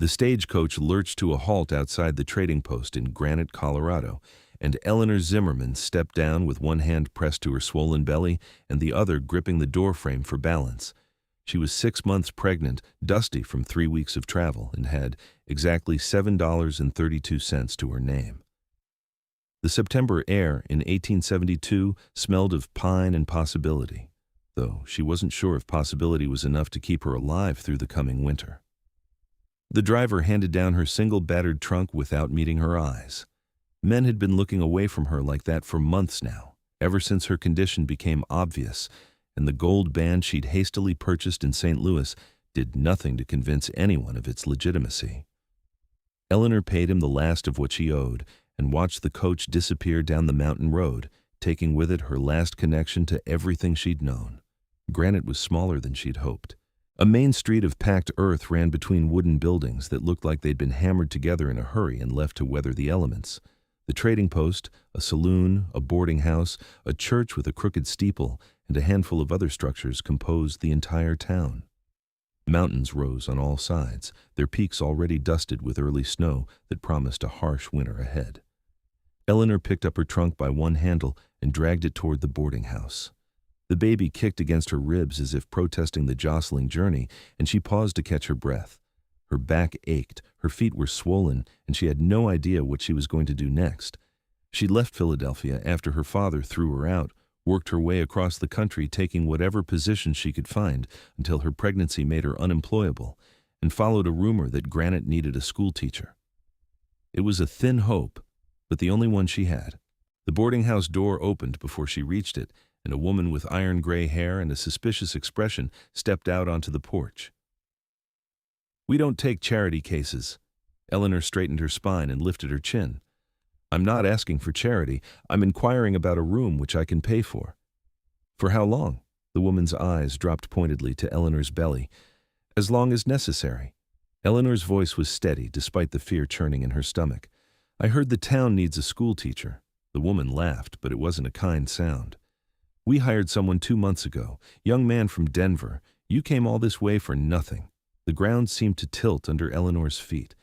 The stagecoach lurched to a halt outside the trading post in Granite, Colorado, and Eleanor Zimmerman stepped down with one hand pressed to her swollen belly and the other gripping the doorframe for balance. She was 6 months pregnant, dusty from 3 weeks of travel, and had exactly $7.32 to her name. The September air in 1872 smelled of pine and possibility, though she wasn't sure if possibility was enough to keep her alive through the coming winter. The driver handed down her single battered trunk without meeting her eyes. Men had been looking away from her like that for months now, ever since her condition became obvious, and the gold band she'd hastily purchased in St. Louis did nothing to convince anyone of its legitimacy. Eleanor paid him the last of what she owed and watched the coach disappear down the mountain road, taking with it her last connection to everything she'd known. Granite was smaller than she'd hoped. A main street of packed earth ran between wooden buildings that looked like they'd been hammered together in a hurry and left to weather the elements. The trading post, a saloon, a boarding house, a church with a crooked steeple, and a handful of other structures composed the entire town. Mountains rose on all sides, their peaks already dusted with early snow that promised a harsh winter ahead. Eleanor picked up her trunk by one handle and dragged it toward the boarding house. The baby kicked against her ribs as if protesting the jostling journey, and she paused to catch her breath. Her back ached, her feet were swollen, and she had no idea what she was going to do next. She'd left Philadelphia after her father threw her out, worked her way across the country taking whatever position she could find until her pregnancy made her unemployable, and followed a rumor that Granite needed a schoolteacher. It was a thin hope, but the only one she had. The boarding house door opened before she reached it, and a woman with iron-gray hair and a suspicious expression stepped out onto the porch. "We don't take charity cases." Eleanor straightened her spine and lifted her chin. "I'm not asking for charity. I'm inquiring about a room which I can pay for." "For how long?" The woman's eyes dropped pointedly to Eleanor's belly. "As long as necessary." Eleanor's voice was steady despite the fear churning in her stomach. "I heard the town needs a schoolteacher." The woman laughed, but it wasn't a kind sound. "We hired someone 2 months ago, young man from Denver. You came all this way for nothing." The ground seemed to tilt under Eleanor's feet.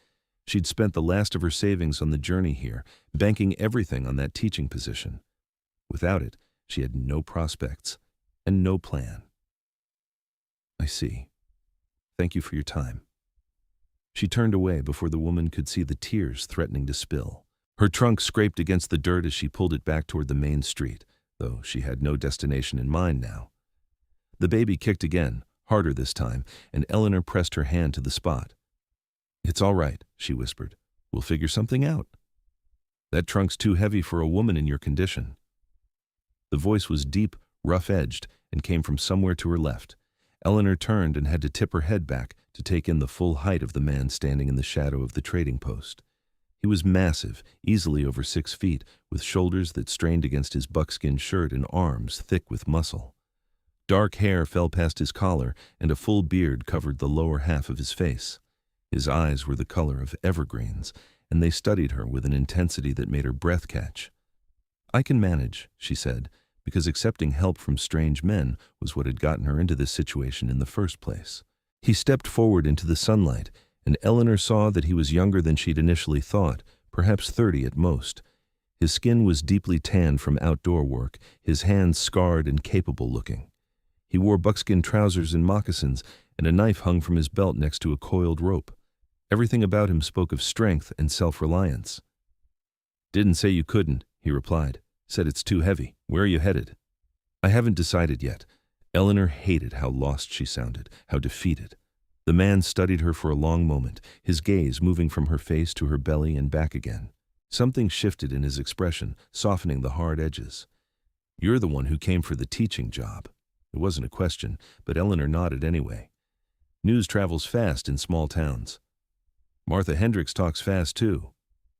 She'd spent the last of her savings on the journey here, banking everything on that teaching position. Without it, she had no prospects and no plan. "I see. Thank you for your time." She turned away before the woman could see the tears threatening to spill. Her trunk scraped against the dirt as she pulled it back toward the main street, though she had no destination in mind now. The baby kicked again, harder this time, and Eleanor pressed her hand to the spot. "It's all right," she whispered. "We'll figure something out." "That trunk's too heavy for a woman in your condition." The voice was deep, rough-edged, and came from somewhere to her left. Eleanor turned and had to tip her head back to take in the full height of the man standing in the shadow of the trading post. He was massive, easily over 6 feet, with shoulders that strained against his buckskin shirt and arms thick with muscle. Dark hair fell past his collar, and a full beard covered the lower half of his face. His eyes were the color of evergreens, and they studied her with an intensity that made her breath catch. "I can manage," she said, because accepting help from strange men was what had gotten her into this situation in the first place. He stepped forward into the sunlight, and Eleanor saw that he was younger than she'd initially thought, perhaps 30 at most. His skin was deeply tanned from outdoor work, his hands scarred and capable-looking. He wore buckskin trousers and moccasins, and a knife hung from his belt next to a coiled rope. Everything about him spoke of strength and self-reliance. "Didn't say you couldn't," he replied. "Said it's too heavy. Where are you headed?" "I haven't decided yet." Eleanor hated how lost she sounded, how defeated. The man studied her for a long moment, his gaze moving from her face to her belly and back again. Something shifted in his expression, softening the hard edges. "You're the one who came for the teaching job." It wasn't a question, but Eleanor nodded anyway. "News travels fast in small towns." "Martha Hendricks talks fast, too."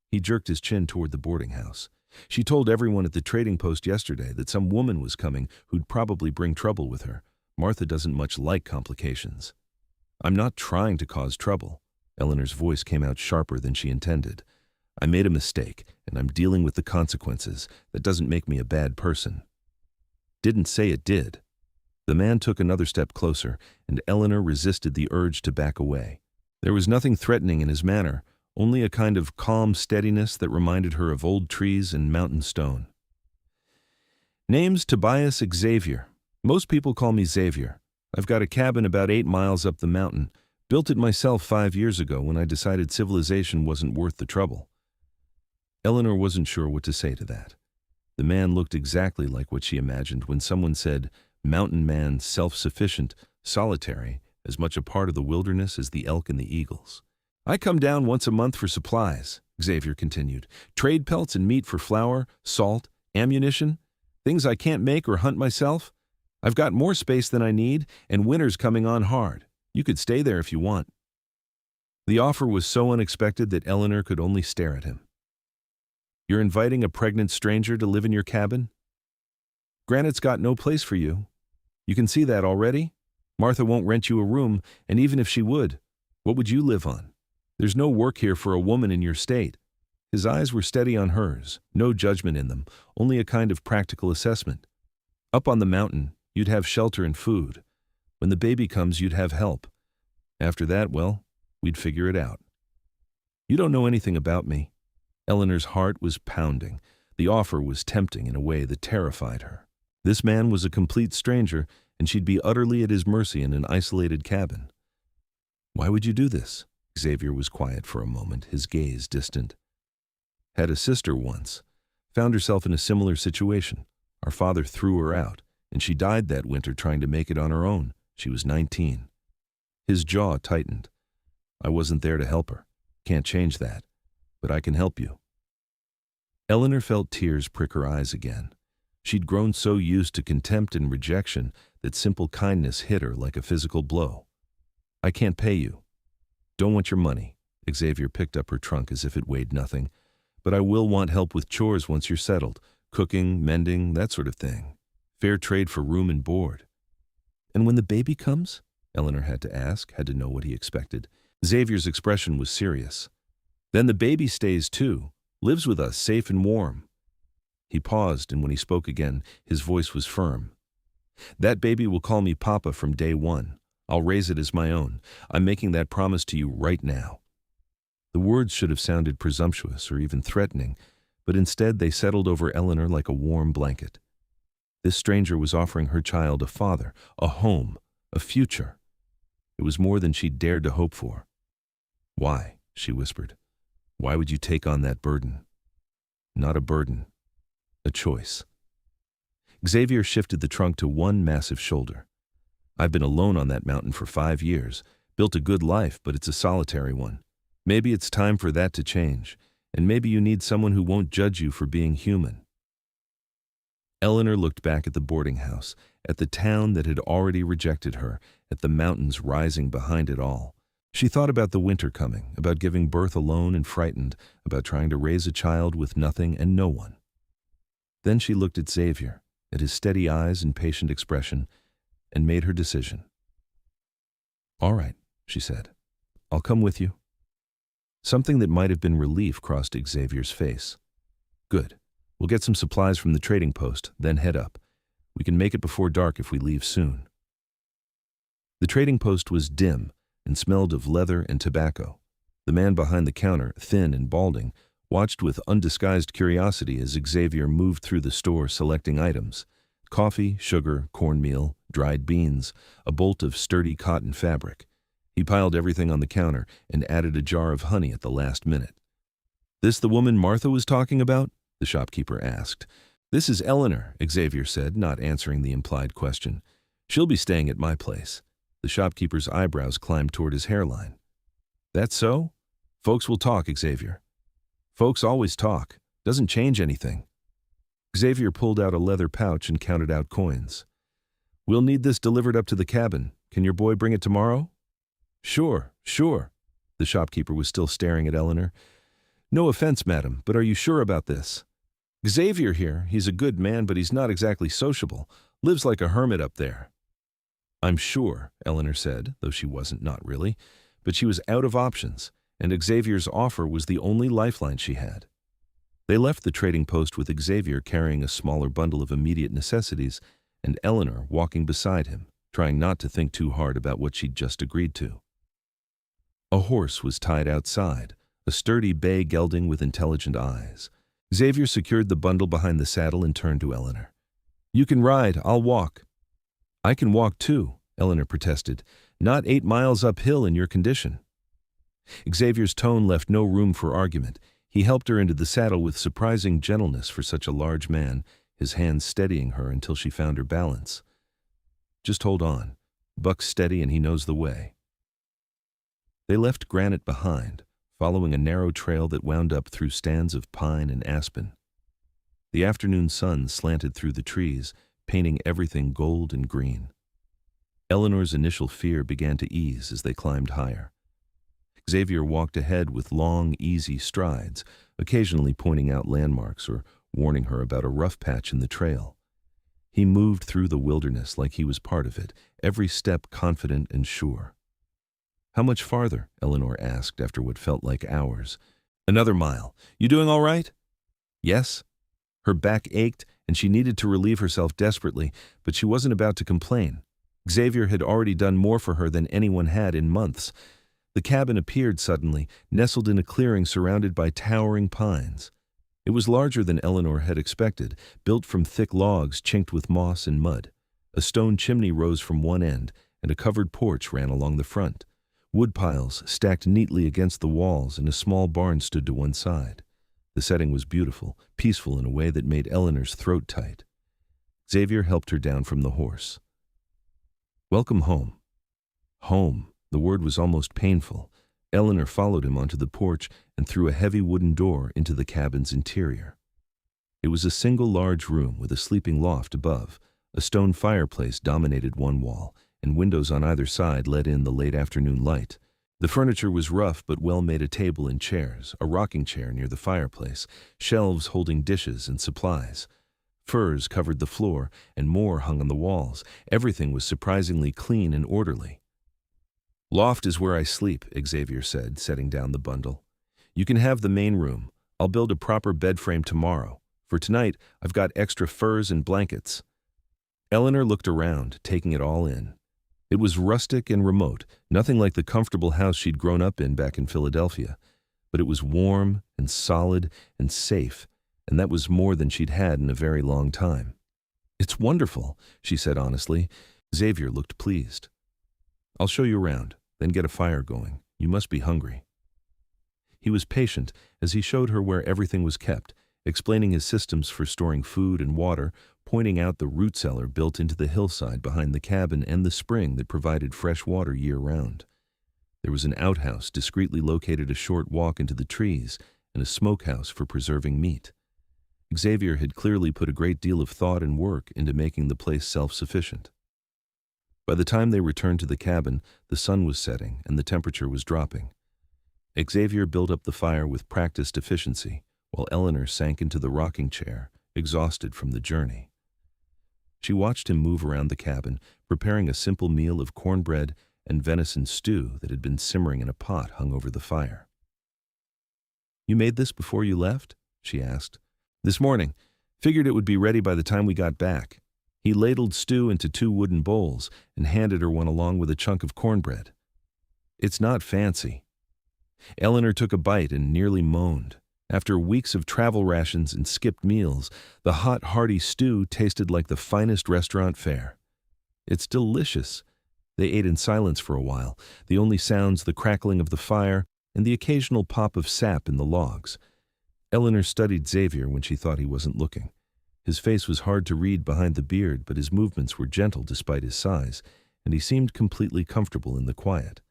He jerked his chin toward the boarding house. "She told everyone at the trading post yesterday that some woman was coming who'd probably bring trouble with her. Martha doesn't much like complications." "I'm not trying to cause trouble." Eleanor's voice came out sharper than she intended. "I made a mistake, and I'm dealing with the consequences. That doesn't make me a bad person." "Didn't say it did." The man took another step closer, and Eleanor resisted the urge to back away. There was nothing threatening in his manner, only a kind of calm steadiness that reminded her of old trees and mountain stone. Name's Tobias Xavier. Most people call me Xavier. I've got a cabin about 8 miles up the mountain. Built it myself 5 years ago when I decided civilization wasn't worth the trouble. Eleanor wasn't sure what to say to that. The man looked exactly like what she imagined when someone said, mountain man, self-sufficient, solitary, as much a part of the wilderness as the elk and the eagles. I come down once a month for supplies, Xavier continued. Trade pelts and meat for flour, salt, ammunition, things I can't make or hunt myself. I've got more space than I need, and winter's coming on hard. You could stay there if you want. The offer was so unexpected that Eleanor could only stare at him. You're inviting a pregnant stranger to live in your cabin? Granite's got no place for you. You can see that already. Martha won't rent you a room, and even if she would, what would you live on? There's no work here for a woman in your state. His eyes were steady on hers, no judgment in them, only a kind of practical assessment. Up on the mountain, you'd have shelter and food. When the baby comes, you'd have help. After that, well, we'd figure it out. You don't know anything about me. Eleanor's heart was pounding. The offer was tempting in a way that terrified her. This man was a complete stranger, and she'd be utterly at his mercy in an isolated cabin. Why would you do this? Xavier was quiet for a moment, his gaze distant. Had a sister once. Found herself in a similar situation. Our father threw her out, and she died that winter trying to make it on her own. She was 19. His jaw tightened. I wasn't there to help her. Can't change that. But I can help you. Eleanor felt tears prick her eyes again. She'd grown so used to contempt and rejection that simple kindness hit her like a physical blow. I can't pay you. Don't want your money. Xavier picked up her trunk as if it weighed nothing. But I will want help with chores once you're settled. Cooking, mending, that sort of thing. Fair trade for room and board. And when the baby comes? Eleanor had to ask, had to know what he expected. Xavier's expression was serious. Then the baby stays too. Lives with us, safe and warm. He paused, and when he spoke again, his voice was firm. That baby will call me Papa from day one. I'll raise it as my own. I'm making that promise to you right now. The words should have sounded presumptuous or even threatening, but instead they settled over Eleanor like a warm blanket. This stranger was offering her child a father, a home, a future. It was more than she'd dared to hope for. Why? She whispered. Why would you take on that burden? Not a burden. A choice. Xavier shifted the trunk to one massive shoulder. I've been alone on that mountain for 5 years, built a good life, but it's a solitary one. Maybe it's time for that to change, and maybe you need someone who won't judge you for being human. Eleanor looked back at the boarding house, at the town that had already rejected her, at the mountains rising behind it all. She thought about the winter coming, about giving birth alone and frightened, about trying to raise a child with nothing and no one. Then she looked at Xavier, at his steady eyes and patient expression, and made her decision. All right, she said. I'll come with you. Something that might have been relief crossed Xavier's face. Good. We'll get some supplies from the trading post, then head up. We can make it before dark if we leave soon. The trading post was dim and smelled of leather and tobacco. The man behind the counter, thin and balding, watched with undisguised curiosity as Xavier moved through the store selecting items. Coffee, sugar, cornmeal, dried beans, a bolt of sturdy cotton fabric. He piled everything on the counter and added a jar of honey at the last minute. This the woman Martha was talking about? The shopkeeper asked. This is Eleanor, Xavier said, not answering the implied question. She'll be staying at my place. The shopkeeper's eyebrows climbed toward his hairline. That so? Folks will talk, Xavier. Folks always talk. Doesn't change anything. Xavier pulled out a leather pouch and counted out coins. We'll need this delivered up to the cabin. Can your boy bring it tomorrow? Sure. The shopkeeper was still staring at Eleanor. No offense, madam, but are you sure about this? Xavier here, he's a good man, but he's not exactly sociable. Lives like a hermit up there. I'm sure, Eleanor said, though she wasn't, not really. But she was out of options, and Xavier's offer was the only lifeline she had. They left the trading post with Xavier carrying a smaller bundle of immediate necessities and Eleanor walking beside him, trying not to think too hard about what she'd just agreed to. A horse was tied outside, a sturdy bay gelding with intelligent eyes. Xavier secured the bundle behind the saddle and turned to Eleanor. "You can ride, I'll walk." "I can walk too," Eleanor protested. "Not 8 miles uphill in your condition." Xavier's tone left no room for argument. He helped her into the saddle with surprising gentleness for such a large man, his hands steadying her until she found her balance. "Just hold on. Buck's steady and he knows the way." They left Granite behind, following a narrow trail that wound up through stands of pine and aspen. The afternoon sun slanted through the trees, painting everything gold and green. Eleanor's initial fear began to ease as they climbed higher. Xavier walked ahead with long, easy strides, occasionally pointing out landmarks or warning her about a rough patch in the trail. He moved through the wilderness like he was part of it, every step confident and sure. "How much farther?" Eleanor asked after what felt like hours. "Another mile. You doing all right?" "Yes." Her back ached, and she needed to relieve herself desperately, but she wasn't about to complain. Xavier had already done more for her than anyone had in months. The cabin appeared suddenly, nestled in a clearing surrounded by towering pines. It was larger than Eleanor had expected, built from thick logs chinked with moss and mud. A stone chimney rose from one end, and a covered porch ran along the front. Wood piles stacked neatly against the walls, and a small barn stood to one side. The setting was beautiful, peaceful in a way that made Eleanor's throat tight. Xavier helped her down from the horse. "Welcome home." Home. The word was almost painful. Eleanor followed him onto the porch and through a heavy wooden door into the cabin's interior. It was a single large room with a sleeping loft above. A stone fireplace dominated one wall, and windows on either side let in the late afternoon light. The furniture was rough but well-made: a table and chairs, a rocking chair near the fireplace, shelves holding dishes and supplies. Furs covered the floor, and more hung on the walls. Everything was surprisingly clean and orderly. "Loft is where I sleep," Xavier said, setting down the bundle. "You can have the main room. I'll build a proper bed frame tomorrow. For tonight, I've got extra furs and blankets." Eleanor looked around, taking it all in. It was rustic and remote, nothing like the comfortable house she'd grown up in back in Philadelphia. But it was warm and solid and safe, and that was more than she'd had in a very long time. "It's wonderful," she said honestly. Xavier looked pleased. "I'll show you around, then get a fire going. You must be hungry." He was patient as he showed her where everything was kept, explaining his systems for storing food and water, pointing out the root cellar built into the hillside behind the cabin and the spring that provided fresh water year-round. There was an outhouse discreetly located a short walk into the trees, and a smokehouse for preserving meat. Xavier had clearly put a great deal of thought and work into making the place self-sufficient. By the time they returned to the cabin, the sun was setting and the temperature was dropping. Xavier built up the fire with practiced efficiency, while Eleanor sank into the rocking chair, exhausted from the journey. She watched him move around the cabin, preparing a simple meal of cornbread and venison stew that had been simmering in a pot hung over the fire. "You made this before you left?" she asked. "This morning. Figured it would be ready by the time we got back." He ladled stew into 2 wooden bowls and handed her one along with a chunk of cornbread. "It's not fancy." Eleanor took a bite and nearly moaned. After weeks of travel rations and skipped meals, the hot, hearty stew tasted like the finest restaurant fare. "It's delicious." They ate in silence for a while, the only sounds the crackling of the fire and the occasional pop of sap in the logs. Eleanor studied Xavier when she thought he wasn't looking. His face was hard to read behind the beard, but his movements were gentle despite his size, and he seemed completely comfortable in the quiet.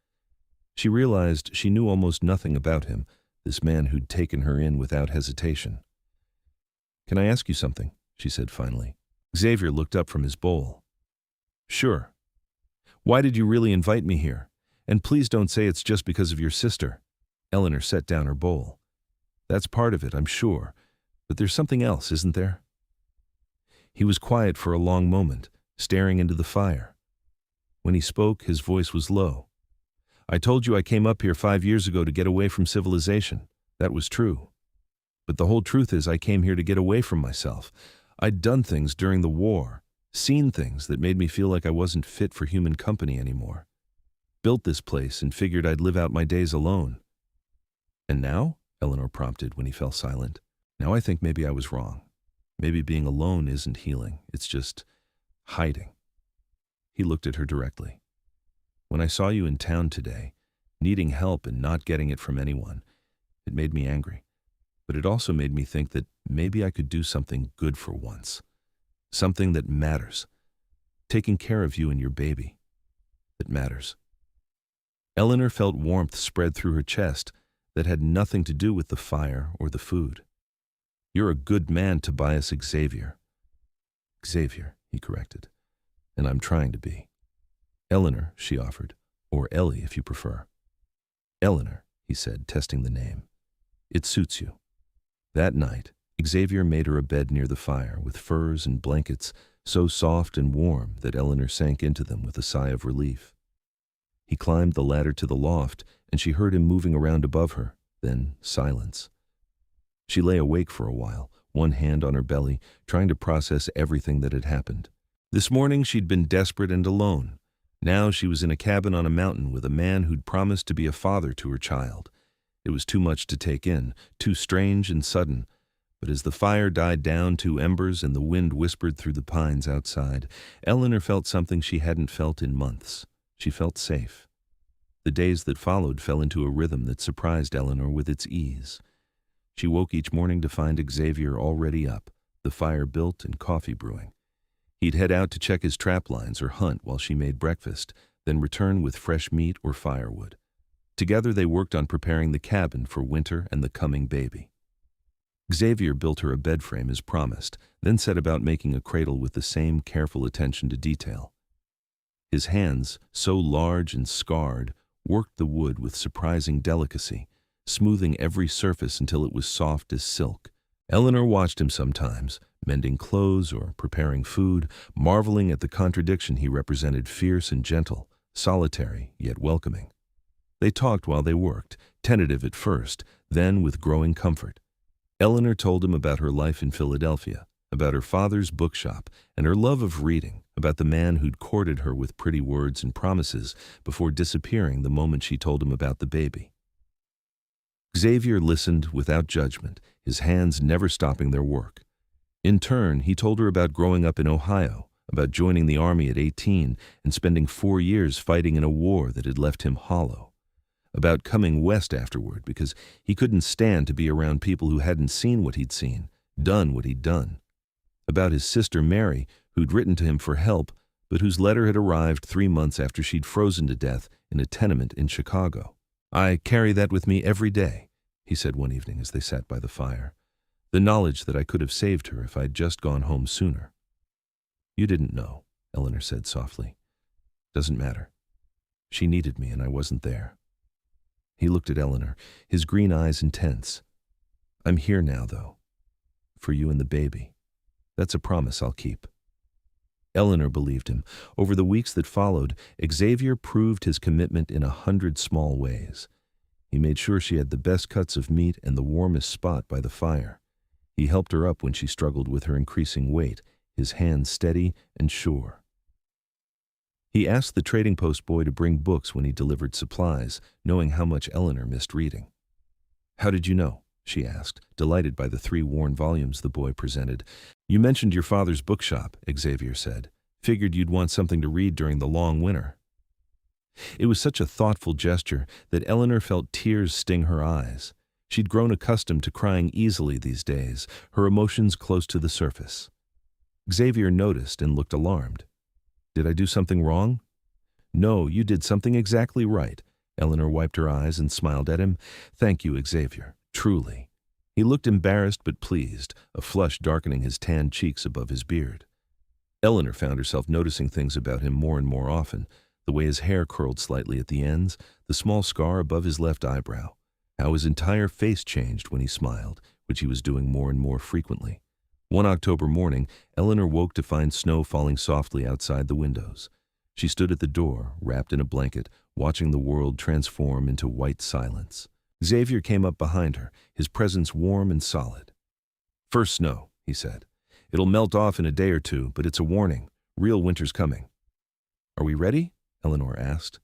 She realized she knew almost nothing about him, this man who'd taken her in without hesitation. "Can I ask you something?" she said finally. Xavier looked up from his bowl. "Sure. Why did you really invite me here? And please don't say it's just because of your sister." Eleanor set down her bowl. "That's part of it, I'm sure. But there's something else, isn't there?" He was quiet for a long moment, staring into the fire. When he spoke, his voice was low. "I told you I came up here 5 years ago to get away from civilization. That was true. But the whole truth is I came here to get away from myself. I'd done things during the war, seen things that made me feel like I wasn't fit for human company anymore. built this place and figured I'd live out my days alone. And now? Eleanor prompted when he fell silent. Now I think maybe I was wrong. Maybe being alone isn't healing, it's just hiding. He looked at her directly. When I saw you in town today, needing help and not getting it from anyone, it made me angry. But it also made me think that maybe I could do something good for once. Something that matters. Taking care of you and your baby. That matters. Eleanor felt warmth spread through her chest that had nothing to do with the fire or the food. You're a good man, Tobias Xavier. Xavier, he corrected. And I'm trying to be. Eleanor, she offered, or Ellie if you prefer. Eleanor, he said, testing the name. It suits you. That night, Xavier made her a bed near the fire with furs and blankets so soft and warm that Eleanor sank into them with a sigh of relief. He climbed the ladder to the loft, and she heard him moving around above her, then silence. She lay awake for a while, one hand on her belly, trying to process everything that had happened. This morning she'd been desperate and alone. Now she was in a cabin on a mountain with a man who'd promised to be a father to her child. It was too much to take in, too strange and sudden. But as the fire died down to embers and the wind whispered through the pines outside, Eleanor felt something she hadn't felt in months. She felt safe. The days that followed fell into a rhythm that surprised Eleanor with its ease. She woke each morning to find Xavier already up, the fire built and coffee brewing. He'd head out to check his trap lines or hunt while she made breakfast, then return with fresh meat or firewood. Together they worked on preparing the cabin for winter and the coming baby. Xavier built her a bed frame as promised, then set about making a cradle with the same careful attention to detail. His hands, so large and scarred, worked the wood with surprising delicacy, smoothing every surface until it was soft as silk. Eleanor watched him sometimes, mending clothes or preparing food, marveling at the contradiction he represented, fierce and gentle, solitary yet welcoming. They talked while they worked, tentative at first, then with growing comfort. Eleanor told him about her life in Philadelphia, about her father's bookshop, and her love of reading, about the man who'd courted her with pretty words and promises before disappearing the moment she told him about the baby. Xavier listened without judgment, his hands never stopping their work. In turn, he told her about growing up in Ohio, about joining the army at 18 and spending 4 years fighting in a war that had left him hollow, about coming west afterward because he couldn't stand to be around people who hadn't seen what he'd seen, done what he'd done, about his sister Mary, who'd written to him for help, but whose letter had arrived 3 months after she'd frozen to death in a tenement in Chicago. "I carry that with me every day," he said one evening as they sat by the fire. "The knowledge that I could have saved her if I'd just gone home sooner." "You didn't know," Eleanor said softly. "Doesn't matter. She needed me and I wasn't there." He looked at Eleanor, his green eyes intense. "I'm here now, though. For you and the baby. That's a promise I'll keep." Eleanor believed him. Over the weeks that followed, Xavier proved his commitment in 100 small ways. He made sure she had the best cuts of meat and the warmest spot by the fire. He helped her up when she struggled with her increasing weight, his hands steady and sure. He asked the trading post boy to bring books when he delivered supplies, knowing how much Eleanor missed reading. "How did you know?" she asked, delighted by the 3 worn volumes the boy presented. "You mentioned your father's bookshop," Xavier said. "Figured you'd want something to read during the long winter." It was such a thoughtful gesture that Eleanor felt tears sting her eyes. She'd grown accustomed to crying easily these days, her emotions close to the surface. Xavier noticed and looked alarmed. "Did I do something wrong?" "No, you did something exactly right." Eleanor wiped her eyes and smiled at him. "Thank you, Xavier. Truly." He looked embarrassed but pleased, a flush darkening his tanned cheeks above his beard. Eleanor found herself noticing things about him more and more often, the way his hair curled slightly at the ends, the small scar above his left eyebrow, how his entire face changed when he smiled, which he was doing more and more frequently. One October morning, Eleanor woke to find snow falling softly outside the windows. She stood at the door, wrapped in a blanket, watching the world transform into white silence. Xavier came up behind her, his presence warm and solid. "First snow," he said. "It'll melt off in a day or two, but it's a warning. Real winter's coming." "Are we ready?" Eleanor asked.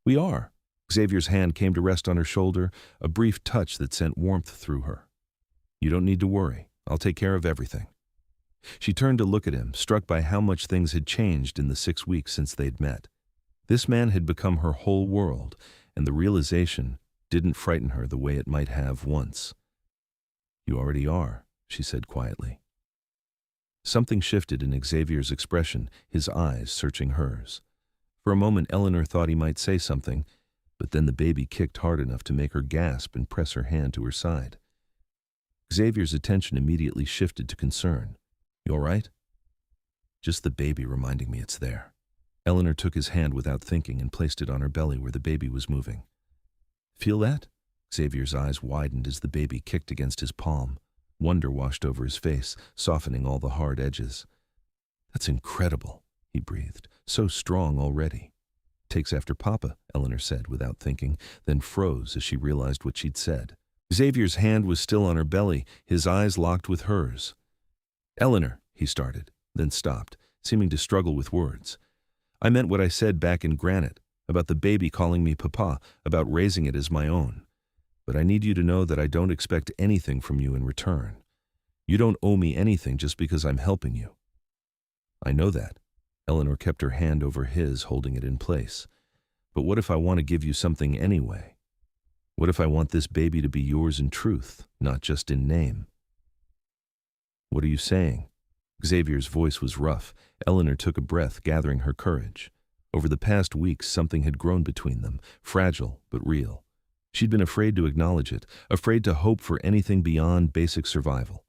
We are. Xavier's hand came to rest on her shoulder, a brief touch that sent warmth through her. You don't need to worry. I'll take care of everything. She turned to look at him, struck by how much things had changed in the 6 weeks since they'd met. This man had become her whole world, and the realization didn't frighten her the way it might have once. You already are, she said quietly. Something shifted in Xavier's expression, his eyes searching hers. For a moment, Eleanor thought he might say something, but then the baby kicked hard enough to make her gasp and press her hand to her side. Xavier's attention immediately shifted to concern. You all right? Just the baby reminding me it's there. Eleanor took his hand without thinking and placed it on her belly where the baby was moving. Feel that? Xavier's eyes widened as the baby kicked against his palm. Wonder washed over his face, softening all the hard edges. That's incredible, he breathed. So strong already. Takes after Papa, Eleanor said without thinking, then froze as she realized what she'd said. Xavier's hand was still on her belly, his eyes locked with hers. Eleanor, he started, then stopped, seeming to struggle with words. I meant what I said back in Granite, about the baby calling me Papa, about raising it as my own. But I need you to know that I don't expect anything from you in return. You don't owe me anything just because I'm helping you. I know that. Eleanor kept her hand over his, holding it in place. But what if I want to give you something anyway? What if I want this baby to be yours in truth, not just in name? What are you saying? Xavier's voice was rough. Eleanor took a breath, gathering her courage. Over the past weeks, something had grown between them, fragile but real. She'd been afraid to acknowledge it, afraid to hope for anything beyond basic survival.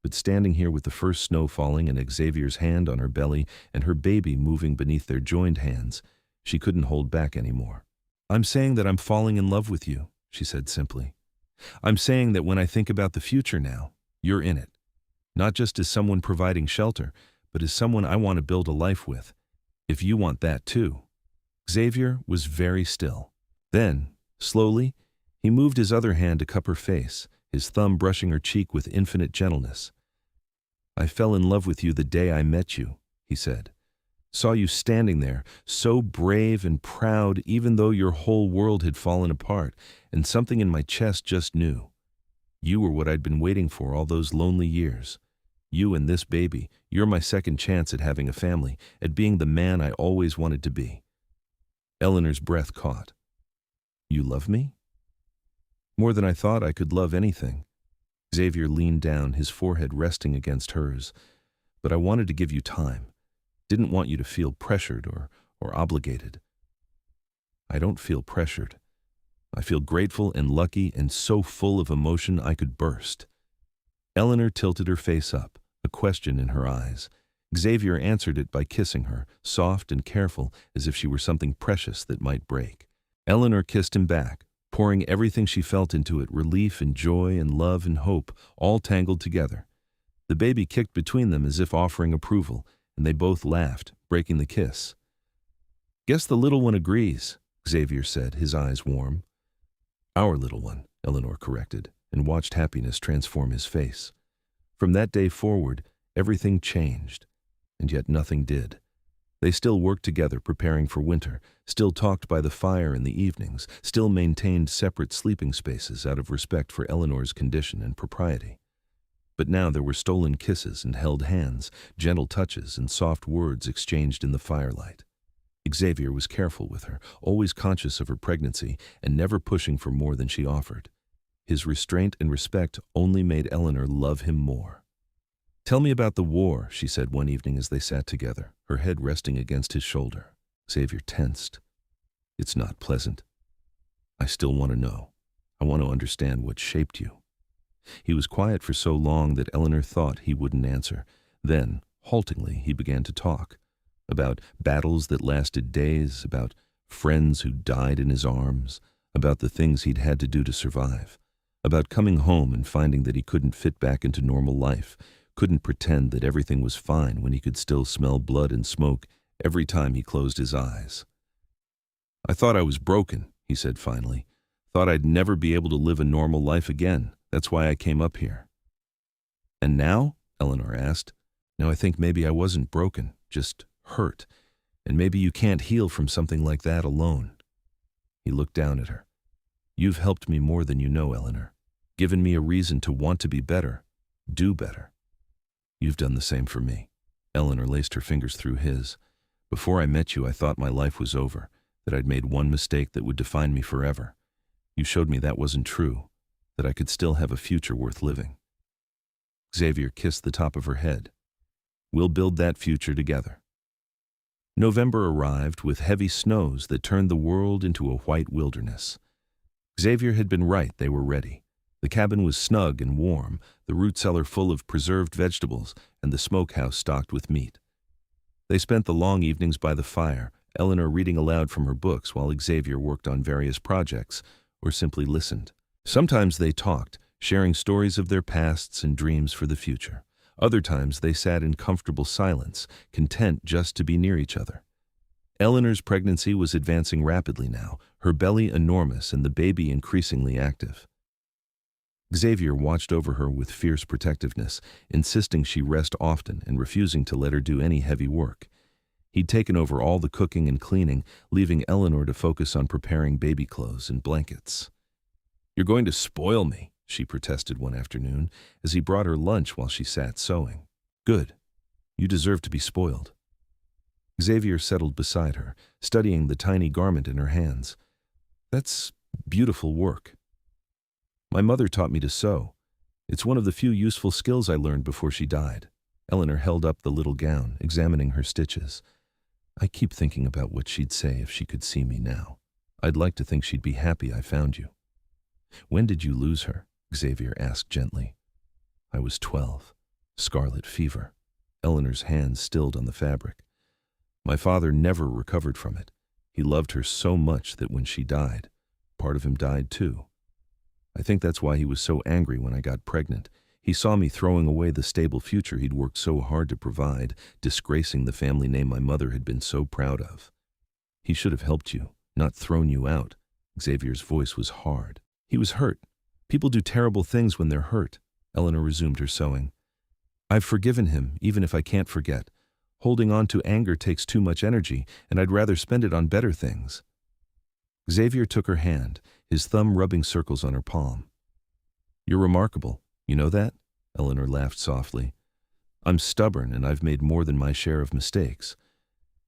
But standing here with the first snow falling and Xavier's hand on her belly and her baby moving beneath their joined hands, she couldn't hold back anymore. I'm saying that I'm falling in love with you, she said simply. I'm saying that when I think about the future now, you're in it. Not just as someone providing shelter, but as someone I want to build a life with. If you want that too. Xavier was very still. Then, slowly, he moved his other hand to cup her face, his thumb brushing her cheek with infinite gentleness. I fell in love with you the day I met you, he said. Saw you standing there, so brave and proud even though your whole world had fallen apart, and something in my chest just knew. You were what I'd been waiting for all those lonely years. You and this baby, you're my second chance at having a family, at being the man I always wanted to be. Eleanor's breath caught. You love me? More than I thought I could love anything. Xavier leaned down, his forehead resting against hers. But I wanted to give you time. Didn't want you to feel pressured or obligated. I don't feel pressured. I feel grateful and lucky and so full of emotion I could burst. Eleanor tilted her face up, a question in her eyes. Xavier answered it by kissing her, soft and careful, as if she were something precious that might break. Eleanor kissed him back, pouring everything she felt into it, relief and joy and love and hope, all tangled together. The baby kicked between them as if offering approval, and they both laughed, breaking the kiss. Guess the little one agrees, Xavier said, his eyes warm. Our little one, Eleanor corrected, and watched happiness transform his face. From that day forward, everything changed, and yet nothing did. They still worked together preparing for winter, still talked by the fire in the evenings, still maintained separate sleeping spaces out of respect for Eleanor's condition and propriety. But now there were stolen kisses and held hands, gentle touches and soft words exchanged in the firelight. Xavier was careful with her, always conscious of her pregnancy and never pushing for more than she offered. His restraint and respect only made Eleanor love him more. Tell me about the war, she said one evening as they sat together, her head resting against his shoulder. Xavier tensed. It's not pleasant. I still want to know. I want to understand what shaped you. He was quiet for so long that Eleanor thought he wouldn't answer. Then, haltingly, he began to talk. About battles that lasted days, about friends who died in his arms, about the things he'd had to do to survive, about coming home and finding that he couldn't fit back into normal life, couldn't pretend that everything was fine when he could still smell blood and smoke every time he closed his eyes. I thought I was broken, he said finally. Thought I'd never be able to live a normal life again. That's why I came up here. And now? Eleanor asked. Now I think maybe I wasn't broken, just hurt. And maybe you can't heal from something like that alone. He looked down at her. You've helped me more than you know, Eleanor. Given me a reason to want to be better, do better. You've done the same for me. Eleanor laced her fingers through his. Before I met you, I thought my life was over, that I'd made one mistake that would define me forever. You showed me that wasn't true, that I could still have a future worth living. Xavier kissed the top of her head. We'll build that future together. November arrived with heavy snows that turned the world into a white wilderness. Xavier had been right, they were ready. The cabin was snug and warm, the root cellar full of preserved vegetables, and the smokehouse stocked with meat. They spent the long evenings by the fire, Eleanor reading aloud from her books while Xavier worked on various projects, or simply listened. Sometimes they talked, sharing stories of their pasts and dreams for the future. Other times they sat in comfortable silence, content just to be near each other. Eleanor's pregnancy was advancing rapidly now, her belly enormous and the baby increasingly active. Xavier watched over her with fierce protectiveness, insisting she rest often and refusing to let her do any heavy work. He'd taken over all the cooking and cleaning, leaving Eleanor to focus on preparing baby clothes and blankets. You're going to spoil me, she protested one afternoon as he brought her lunch while she sat sewing. Good. You deserve to be spoiled. Xavier settled beside her, studying the tiny garment in her hands. That's beautiful work. My mother taught me to sew. It's one of the few useful skills I learned before she died. Eleanor held up the little gown, examining her stitches. I keep thinking about what she'd say if she could see me now. I'd like to think she'd be happy I found you. When did you lose her? Xavier asked gently. I was 12. Scarlet fever. Eleanor's hands stilled on the fabric. My father never recovered from it. He loved her so much that when she died, part of him died too. I think that's why he was so angry when I got pregnant. He saw me throwing away the stable future he'd worked so hard to provide, disgracing the family name my mother had been so proud of. He should have helped you, not thrown you out. Xavier's voice was hard. He was hurt. People do terrible things when they're hurt. Eleanor resumed her sewing. I've forgiven him, even if I can't forget. Holding on to anger takes too much energy, and I'd rather spend it on better things. Xavier took her hand, his thumb rubbing circles on her palm. You're remarkable. You know that? Eleanor laughed softly. I'm stubborn and I've made more than my share of mistakes.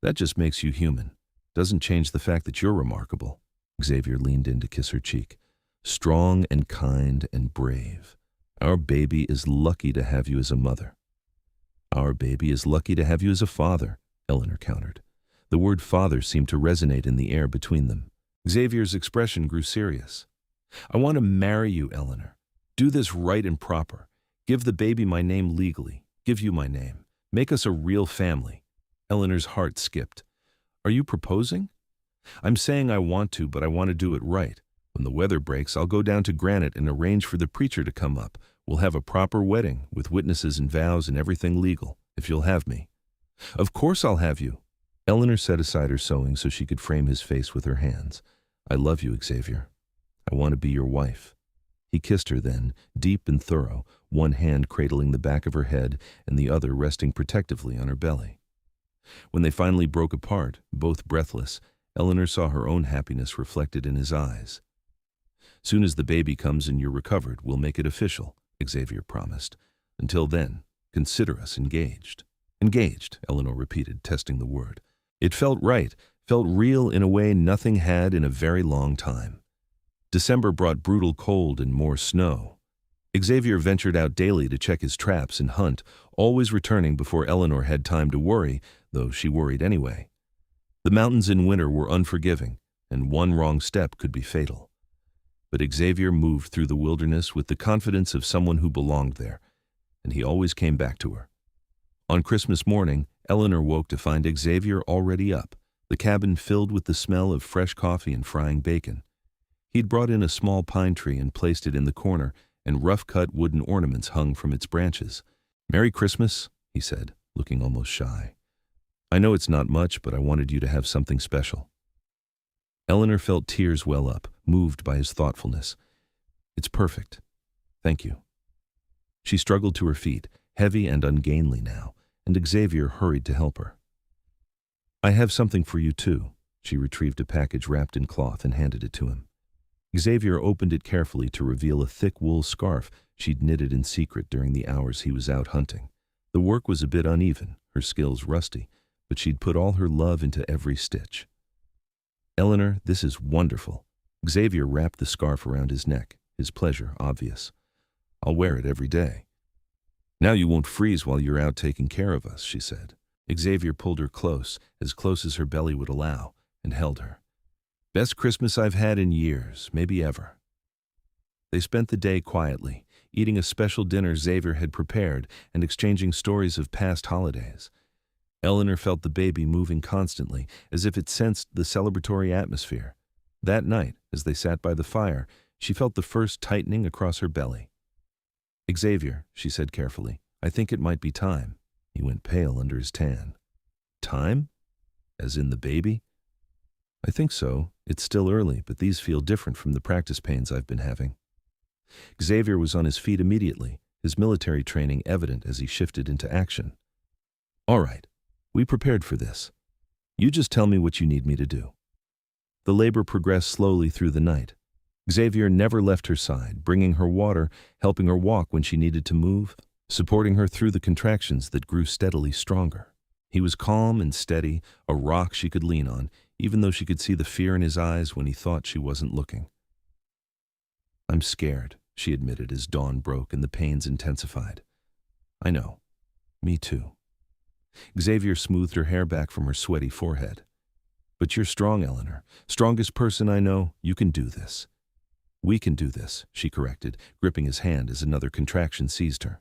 That just makes you human. Doesn't change the fact that you're remarkable. Xavier leaned in to kiss her cheek. Strong and kind and brave. Our baby is lucky to have you as a mother. Our baby is lucky to have you as a father, Eleanor countered. The word father seemed to resonate in the air between them. Xavier's expression grew serious. I want to marry you, Eleanor. Do this right and proper. Give the baby my name legally. Give you my name. Make us a real family. Eleanor's heart skipped. Are you proposing? I'm saying I want to, but I want to do it right. When the weather breaks, I'll go down to Granite and arrange for the preacher to come up. We'll have a proper wedding, with witnesses and vows and everything legal, if you'll have me. Of course I'll have you. Eleanor set aside her sewing so she could frame his face with her hands. I love you, Xavier. I want to be your wife. He kissed her then, deep and thorough, one hand cradling the back of her head and the other resting protectively on her belly. When they finally broke apart, both breathless, Eleanor saw her own happiness reflected in his eyes. Soon as the baby comes and you're recovered, we'll make it official, Xavier promised. Until then, consider us engaged. Engaged, Eleanor repeated, testing the word. It felt right, felt real in a way nothing had in a very long time. December brought brutal cold and more snow. Xavier ventured out daily to check his traps and hunt, always returning before Eleanor had time to worry, though she worried anyway. The mountains in winter were unforgiving, and one wrong step could be fatal. But Xavier moved through the wilderness with the confidence of someone who belonged there, and he always came back to her. On Christmas morning, Eleanor woke to find Xavier already up, the cabin filled with the smell of fresh coffee and frying bacon. He'd brought in a small pine tree and placed it in the corner, and rough-cut wooden ornaments hung from its branches. "Merry Christmas," he said, looking almost shy. "I know it's not much, but I wanted you to have something special." Eleanor felt tears well up, moved by his thoughtfulness. "It's perfect. Thank you." She struggled to her feet, heavy and ungainly now, and Xavier hurried to help her. "I have something for you, too." She retrieved a package wrapped in cloth and handed it to him. Xavier opened it carefully to reveal a thick wool scarf she'd knitted in secret during the hours he was out hunting. The work was a bit uneven, her skills rusty, but she'd put all her love into every stitch. "Eleanor, this is wonderful." Xavier wrapped the scarf around his neck, his pleasure obvious. "I'll wear it every day." "Now you won't freeze while you're out taking care of us," she said. Xavier pulled her close as her belly would allow, and held her. "Best Christmas I've had in years, maybe ever." They spent the day quietly, eating a special dinner Xavier had prepared and exchanging stories of past holidays. Eleanor felt the baby moving constantly, as if it sensed the celebratory atmosphere. That night, as they sat by the fire, she felt the first tightening across her belly. "Xavier," she said carefully, "I think it might be time." He went pale under his tan. "Time? As in the baby?" "I think so. It's still early, but these feel different from the practice pains I've been having." Xavier was on his feet immediately, his military training evident as he shifted into action. "All right, we prepared for this. You just tell me what you need me to do." The labor progressed slowly through the night. Xavier never left her side, bringing her water, helping her walk when she needed to move, supporting her through the contractions that grew steadily stronger. He was calm and steady, a rock she could lean on, even though she could see the fear in his eyes when he thought she wasn't looking. "I'm scared," she admitted as dawn broke and the pains intensified. "I know. Me too." Xavier smoothed her hair back from her sweaty forehead. "But you're strong, Eleanor. Strongest person I know. You can do this." "We can do this," she corrected, gripping his hand as another contraction seized her.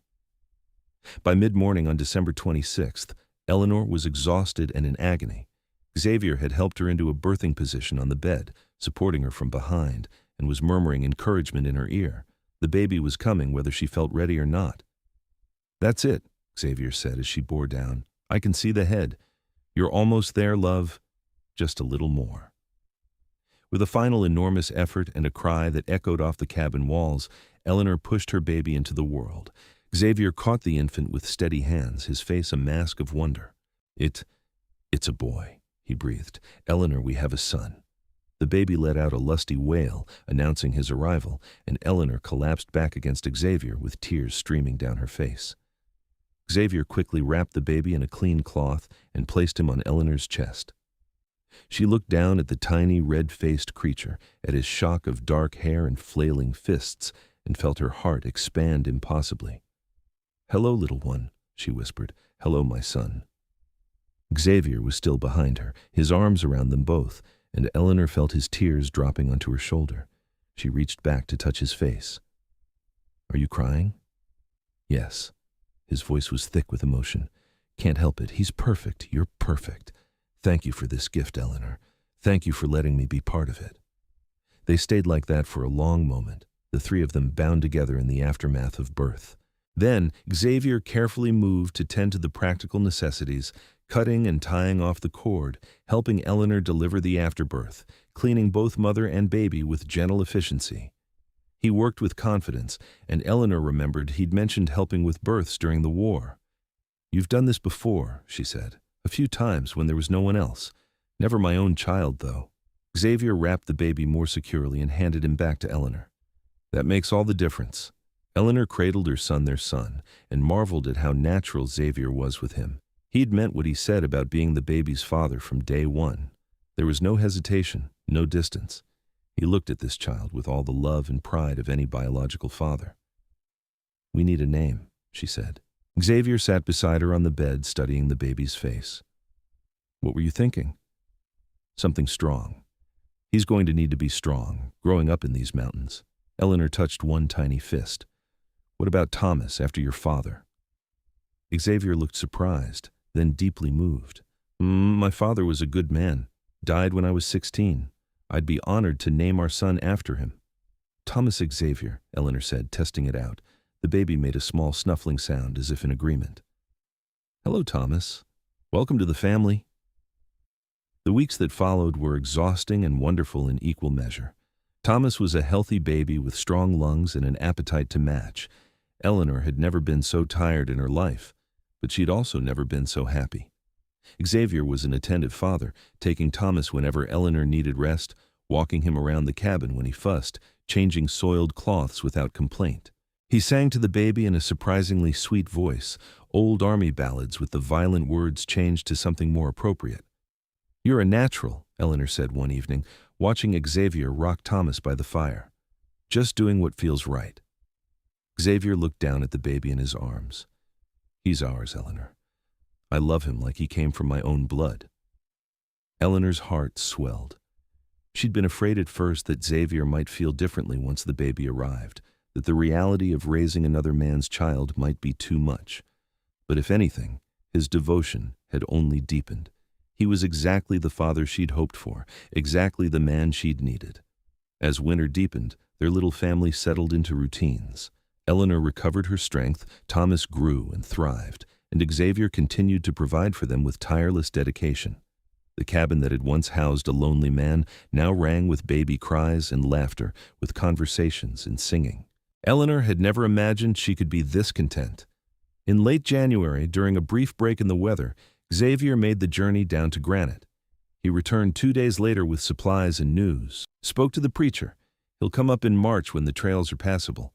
By mid-morning on December 26th, Eleanor was exhausted and in agony. Xavier had helped her into a birthing position on the bed, supporting her from behind, and was murmuring encouragement in her ear. The baby was coming whether she felt ready or not. "That's it," Xavier said as she bore down. "I can see the head. You're almost there, love. Just a little more." With a final enormous effort and a cry that echoed off the cabin walls, Eleanor pushed her baby into the world. Xavier caught the infant with steady hands, his face a mask of wonder. It's a boy," he breathed. "Eleanor, we have a son." The baby let out a lusty wail, announcing his arrival, and Eleanor collapsed back against Xavier with tears streaming down her face. Xavier quickly wrapped the baby in a clean cloth and placed him on Eleanor's chest. She looked down at the tiny, red-faced creature, at his shock of dark hair and flailing fists, and felt her heart expand impossibly. "Hello, little one," she whispered. "Hello, my son." Xavier was still behind her, his arms around them both, and Eleanor felt his tears dropping onto her shoulder. She reached back to touch his face. "Are you crying?" "Yes." His voice was thick with emotion. "Can't help it. He's perfect. You're perfect. Thank you for this gift, Eleanor. Thank you for letting me be part of it." They stayed like that for a long moment, the three of them bound together in the aftermath of birth. Then Xavier carefully moved to tend to the practical necessities, cutting and tying off the cord, helping Eleanor deliver the afterbirth, cleaning both mother and baby with gentle efficiency. He worked with confidence, and Eleanor remembered he'd mentioned helping with births during the war. "You've done this before," she said. "A few times when there was no one else. Never my own child, though." Xavier wrapped the baby more securely and handed him back to Eleanor. "That makes all the difference." Eleanor cradled her son, their son, and marveled at how natural Xavier was with him. He'd meant what he said about being the baby's father from day one. There was no hesitation, no distance. He looked at this child with all the love and pride of any biological father. "We need a name," she said. Xavier sat beside her on the bed, studying the baby's face. "What were you thinking?" "Something strong. He's going to need to be strong, growing up in these mountains." Eleanor touched one tiny fist. "What about Thomas, after your father?" Xavier looked surprised, then deeply moved. My father was a good man. Died when I was 16. I'd be honored to name our son after him." "Thomas Xavier," Eleanor said, testing it out. The baby made a small snuffling sound as if in agreement. "Hello, Thomas. Welcome to the family." The weeks that followed were exhausting and wonderful in equal measure. Thomas was a healthy baby with strong lungs and an appetite to match. Eleanor had never been so tired in her life, but she'd also never been so happy. Xavier was an attentive father, taking Thomas whenever Eleanor needed rest, walking him around the cabin when he fussed, changing soiled cloths without complaint. He sang to the baby in a surprisingly sweet voice, old army ballads with the violent words changed to something more appropriate. "You're a natural," Eleanor said one evening, watching Xavier rock Thomas by the fire. "Just doing what feels right." Xavier looked down at the baby in his arms. "He's ours, Eleanor. I love him like he came from my own blood." Eleanor's heart swelled. She'd been afraid at first that Xavier might feel differently once the baby arrived, that the reality of raising another man's child might be too much. But if anything, his devotion had only deepened. He was exactly the father she'd hoped for, exactly the man she'd needed. As winter deepened, their little family settled into routines. Eleanor recovered her strength, Thomas grew and thrived, and Xavier continued to provide for them with tireless dedication. The cabin that had once housed a lonely man now rang with baby cries and laughter, with conversations and singing. Eleanor had never imagined she could be this content. In late January, during a brief break in the weather, Xavier made the journey down to Granite. He returned 2 days later with supplies and news. Spoke to the preacher. He'll come up in March when the trails are passable.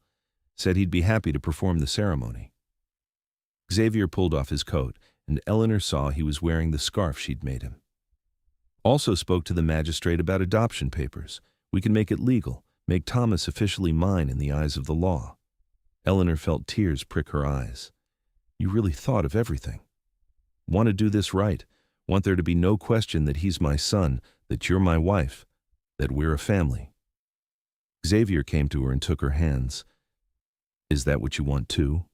Said he'd be happy to perform the ceremony. Xavier pulled off his coat, and Eleanor saw he was wearing the scarf she'd made him. Also spoke to the magistrate about adoption papers. "We can make it legal, make Thomas officially mine in the eyes of the law." Eleanor felt tears prick her eyes. "You really thought of everything. Want to do this right. Want there to be no question that he's my son, that you're my wife, that we're a family." Xavier came to her and took her hands. "Is that what you want too?"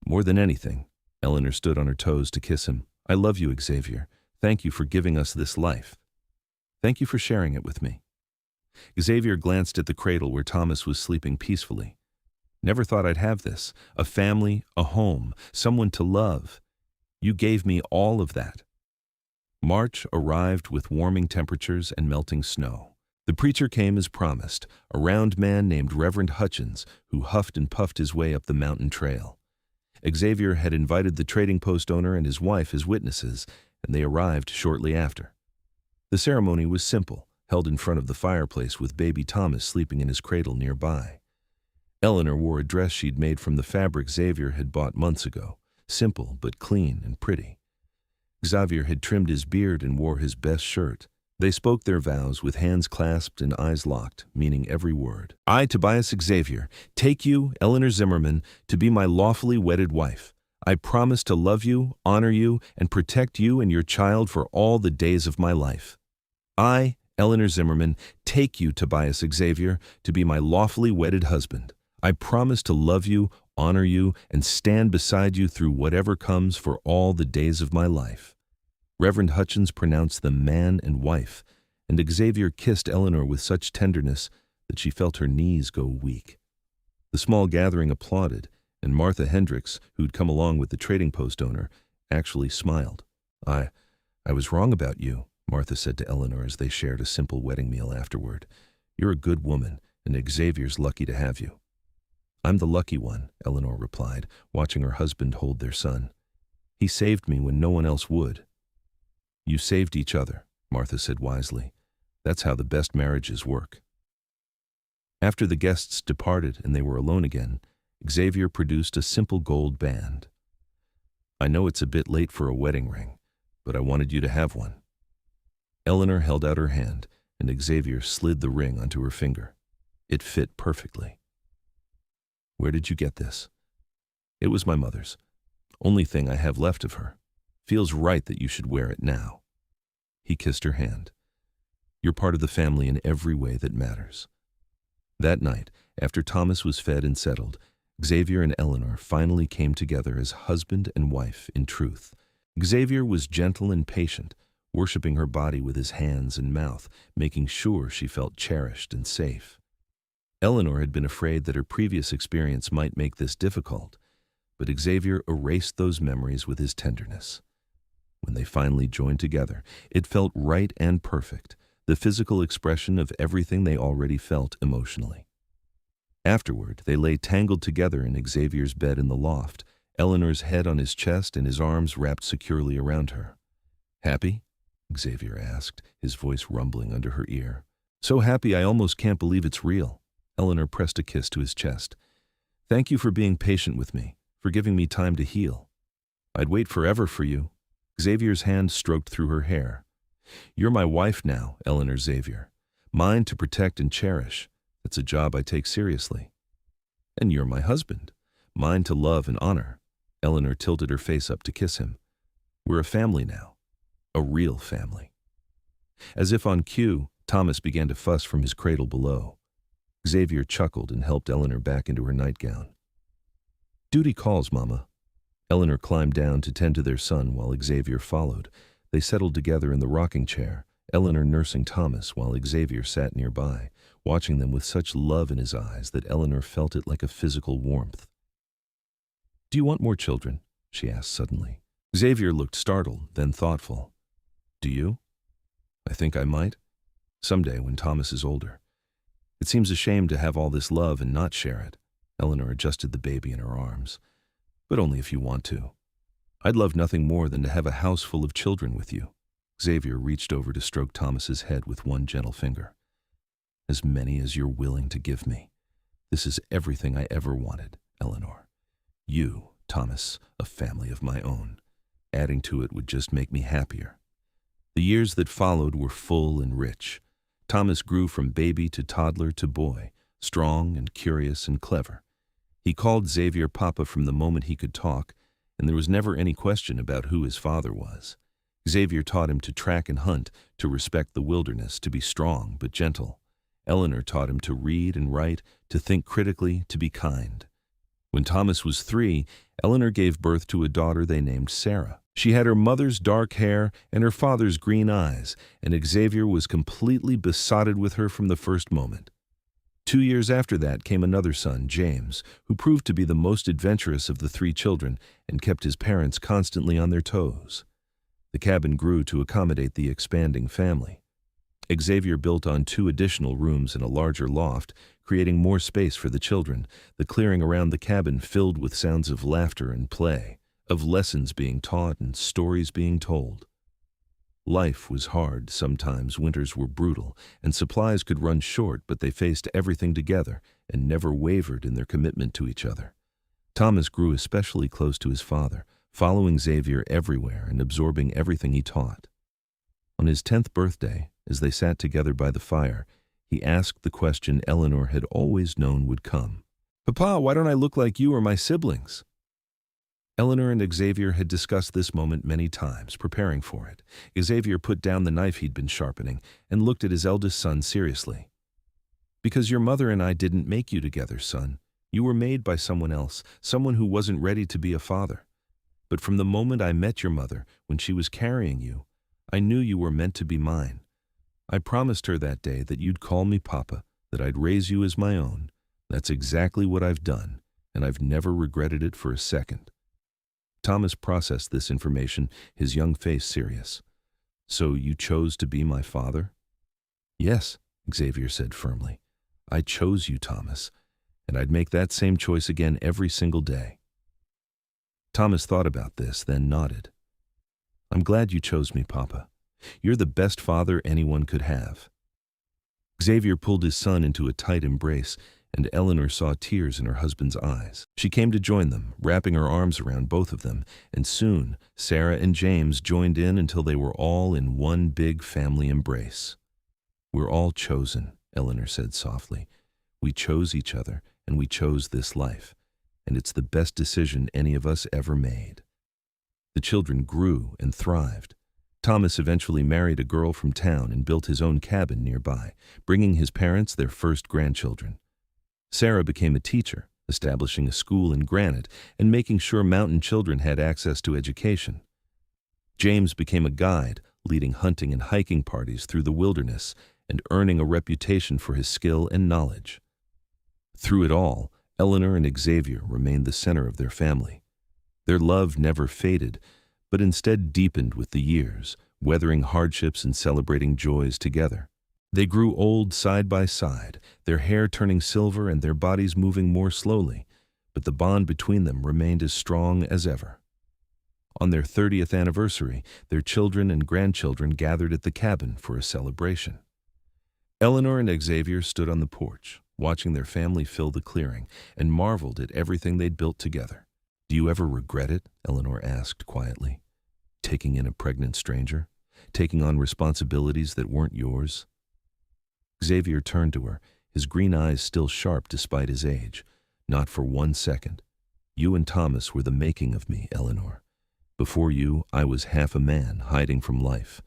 "More than anything." Eleanor stood on her toes to kiss him. "I love you, Xavier. Thank you for giving us this life. Thank you for sharing it with me." Xavier glanced at the cradle where Thomas was sleeping peacefully. "Never thought I'd have this. A family, a home, someone to love. You gave me all of that." March arrived with warming temperatures and melting snow. The preacher came as promised, a round man named Reverend Hutchins, who huffed and puffed his way up the mountain trail. Xavier had invited the trading post owner and his wife as witnesses, and they arrived shortly after. The ceremony was simple, held in front of the fireplace with baby Thomas sleeping in his cradle nearby. Eleanor wore a dress she'd made from the fabric Xavier had bought months ago, simple but clean and pretty. Xavier had trimmed his beard and wore his best shirt. They spoke their vows with hands clasped and eyes locked, meaning every word. "I, Tobias Xavier, take you, Eleanor Zimmerman, to be my lawfully wedded wife. I promise to love you, honor you, and protect you and your child for all the days of my life. I, Eleanor Zimmerman, take you, Tobias Xavier, to be my lawfully wedded husband. I promise to love you, honor you, and stand beside you through whatever comes for all the days of my life." Reverend Hutchins pronounced them man and wife, and Xavier kissed Eleanor with such tenderness that she felt her knees go weak. The small gathering applauded, and Martha Hendricks, who'd come along with the trading post owner, actually smiled. I was wrong about you," Martha said to Eleanor as they shared a simple wedding meal afterward. "You're a good woman, and Xavier's lucky to have you." "I'm the lucky one," Eleanor replied, watching her husband hold their son. "He saved me when no one else would." "You saved each other," Martha said wisely. "That's how the best marriages work." After the guests departed and they were alone again, Xavier produced a simple gold band. "I know it's a bit late for a wedding ring, but I wanted you to have one." Eleanor held out her hand, and Xavier slid the ring onto her finger. It fit perfectly. "Where did you get this?" "It was my mother's. Only thing I have left of her. Feels right that you should wear it now." He kissed her hand. "You're part of the family in every way that matters." That night, after Thomas was fed and settled, Xavier and Eleanor finally came together as husband and wife in truth. Xavier was gentle and patient, worshiping her body with his hands and mouth, making sure she felt cherished and safe. Eleanor had been afraid that her previous experience might make this difficult, but Xavier erased those memories with his tenderness. When they finally joined together, it felt right and perfect, the physical expression of everything they already felt emotionally. Afterward, they lay tangled together in Xavier's bed in the loft, Eleanor's head on his chest and his arms wrapped securely around her. Happy? Xavier asked, his voice rumbling under her ear. So happy I almost can't believe it's real. Eleanor pressed a kiss to his chest. Thank you for being patient with me, for giving me time to heal. I'd wait forever for you. Xavier's hand stroked through her hair. You're my wife now, Eleanor Xavier. Mine to protect and cherish. That's a job I take seriously. And you're my husband. Mine to love and honor. Eleanor tilted her face up to kiss him. We're a family now. A real family. As if on cue, Thomas began to fuss from his cradle below. Xavier chuckled and helped Eleanor back into her nightgown. Duty calls, Mama. Eleanor climbed down to tend to their son while Xavier followed. They settled together in the rocking chair, Eleanor nursing Thomas while Xavier sat nearby, watching them with such love in his eyes that Eleanor felt it like a physical warmth. Do you want more children? She asked suddenly. Xavier looked startled, then thoughtful. Do you? I think I might. Someday when Thomas is older. It seems a shame to have all this love and not share it. Eleanor adjusted the baby in her arms. But only if you want to. I'd love nothing more than to have a house full of children with you. Xavier reached over to stroke Thomas's head with one gentle finger. As many as you're willing to give me. This is everything I ever wanted, Eleanor. You, Thomas, a family of my own. Adding to it would just make me happier. The years that followed were full and rich. Thomas grew from baby to toddler to boy, strong and curious and clever. He called Xavier Papa from the moment he could talk, and there was never any question about who his father was. Xavier taught him to track and hunt, to respect the wilderness, to be strong but gentle. Eleanor taught him to read and write, to think critically, to be kind. When Thomas was 3, Eleanor gave birth to a daughter they named Sarah. She had her mother's dark hair and her father's green eyes, and Xavier was completely besotted with her from the first moment. 2 years after that came another son, James, who proved to be the most adventurous of the 3 children and kept his parents constantly on their toes. The cabin grew to accommodate the expanding family. Xavier built on 2 additional rooms and a larger loft, creating more space for the children, the clearing around the cabin filled with sounds of laughter and play, of lessons being taught and stories being told. Life was hard, sometimes winters were brutal, and supplies could run short, but they faced everything together and never wavered in their commitment to each other. Thomas grew especially close to his father, following Xavier everywhere and absorbing everything he taught. On his 10th birthday, as they sat together by the fire, he asked the question Eleanor had always known would come. Papa, why don't I look like you or my siblings? Eleanor and Xavier had discussed this moment many times, preparing for it. Xavier put down the knife he'd been sharpening and looked at his eldest son seriously. Because your mother and I didn't make you together, son. You were made by someone else, someone who wasn't ready to be a father. But from the moment I met your mother, when she was carrying you, I knew you were meant to be mine. I promised her that day that you'd call me Papa, that I'd raise you as my own. That's exactly what I've done, and I've never regretted it for a second. Thomas processed this information, his young face serious. So you chose to be my father? Yes, Xavier said firmly. I chose you, Thomas, and I'd make that same choice again every single day. Thomas thought about this, then nodded. I'm glad you chose me, Papa. You're the best father anyone could have. Xavier pulled his son into a tight embrace, and Eleanor saw tears in her husband's eyes. She came to join them, wrapping her arms around both of them, and soon Sarah and James joined in until they were all in one big family embrace. We're all chosen, Eleanor said softly. We chose each other, and we chose this life, and it's the best decision any of us ever made. The children grew and thrived. Thomas eventually married a girl from town and built his own cabin nearby, bringing his parents their first grandchildren. Sarah became a teacher, establishing a school in Granite and making sure mountain children had access to education. James became a guide, leading hunting and hiking parties through the wilderness and earning a reputation for his skill and knowledge. Through it all, Eleanor and Xavier remained the center of their family. Their love never faded, but instead deepened with the years, weathering hardships and celebrating joys together. They grew old side by side, their hair turning silver and their bodies moving more slowly, but the bond between them remained as strong as ever. On their 30th anniversary, their children and grandchildren gathered at the cabin for a celebration. Eleanor and Xavier stood on the porch, watching their family fill the clearing, and marveled at everything they'd built together. "Do you ever regret it?" Eleanor asked quietly. "Taking in a pregnant stranger? Taking on responsibilities that weren't yours?" Xavier turned to her, his green eyes still sharp despite his age. "Not for 1 second. You and Thomas were the making of me, Eleanor. Before you, I was half a man, hiding from life.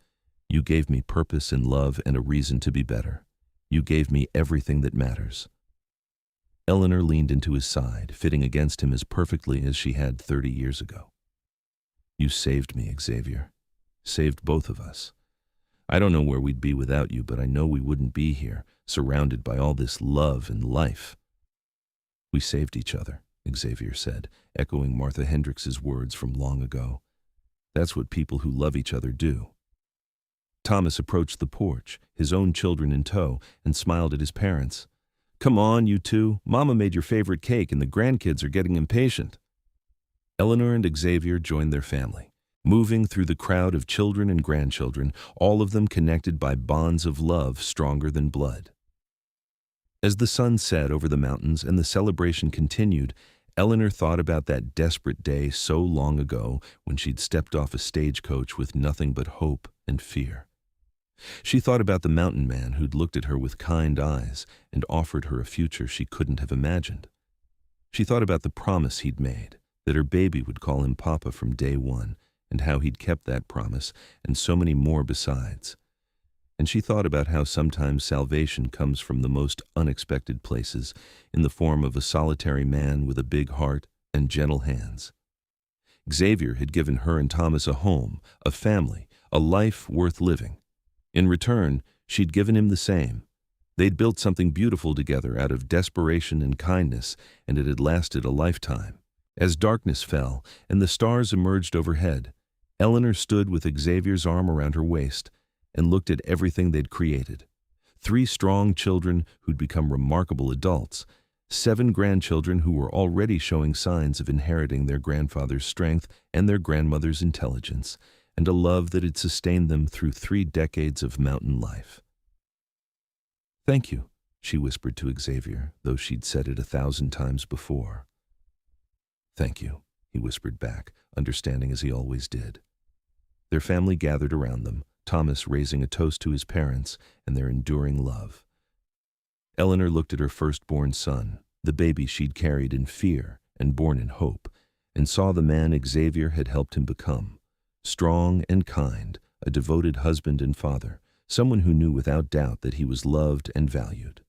You gave me purpose and love and a reason to be better. You gave me everything that matters." Eleanor leaned into his side, fitting against him as perfectly as she had 30 years ago. "You saved me, Xavier. Saved both of us. I don't know where we'd be without you, but I know we wouldn't be here, surrounded by all this love and life." "We saved each other," Xavier said, echoing Martha Hendricks's words from long ago. "That's what people who love each other do." Thomas approached the porch, his own children in tow, and smiled at his parents. "Come on, you two. Mama made your favorite cake and the grandkids are getting impatient." Eleanor and Xavier joined their family, moving through the crowd of children and grandchildren, all of them connected by bonds of love stronger than blood. As the sun set over the mountains and the celebration continued, Eleanor thought about that desperate day so long ago when she'd stepped off a stagecoach with nothing but hope and fear. She thought about the mountain man who'd looked at her with kind eyes and offered her a future she couldn't have imagined. She thought about the promise he'd made, that her baby would call him Papa from day one, and how he'd kept that promise, and so many more besides. And she thought about how sometimes salvation comes from the most unexpected places, in the form of a solitary man with a big heart and gentle hands. Xavier had given her and Thomas a home, a family, a life worth living. In return, she'd given him the same. They'd built something beautiful together out of desperation and kindness, and it had lasted a lifetime. As darkness fell and the stars emerged overhead, Eleanor stood with Xavier's arm around her waist and looked at everything they'd created. 3 strong children who'd become remarkable adults, 7 grandchildren who were already showing signs of inheriting their grandfather's strength and their grandmother's intelligence, and a love that had sustained them through 3 decades of mountain life. "Thank you," she whispered to Xavier, though she'd said it 1,000 times before. "Thank you," he whispered back, understanding as he always did. Their family gathered around them, Thomas raising a toast to his parents and their enduring love. Eleanor looked at her firstborn son, the baby she'd carried in fear and born in hope, and saw the man Xavier had helped him become. Strong and kind, a devoted husband and father, someone who knew without doubt that he was loved and valued.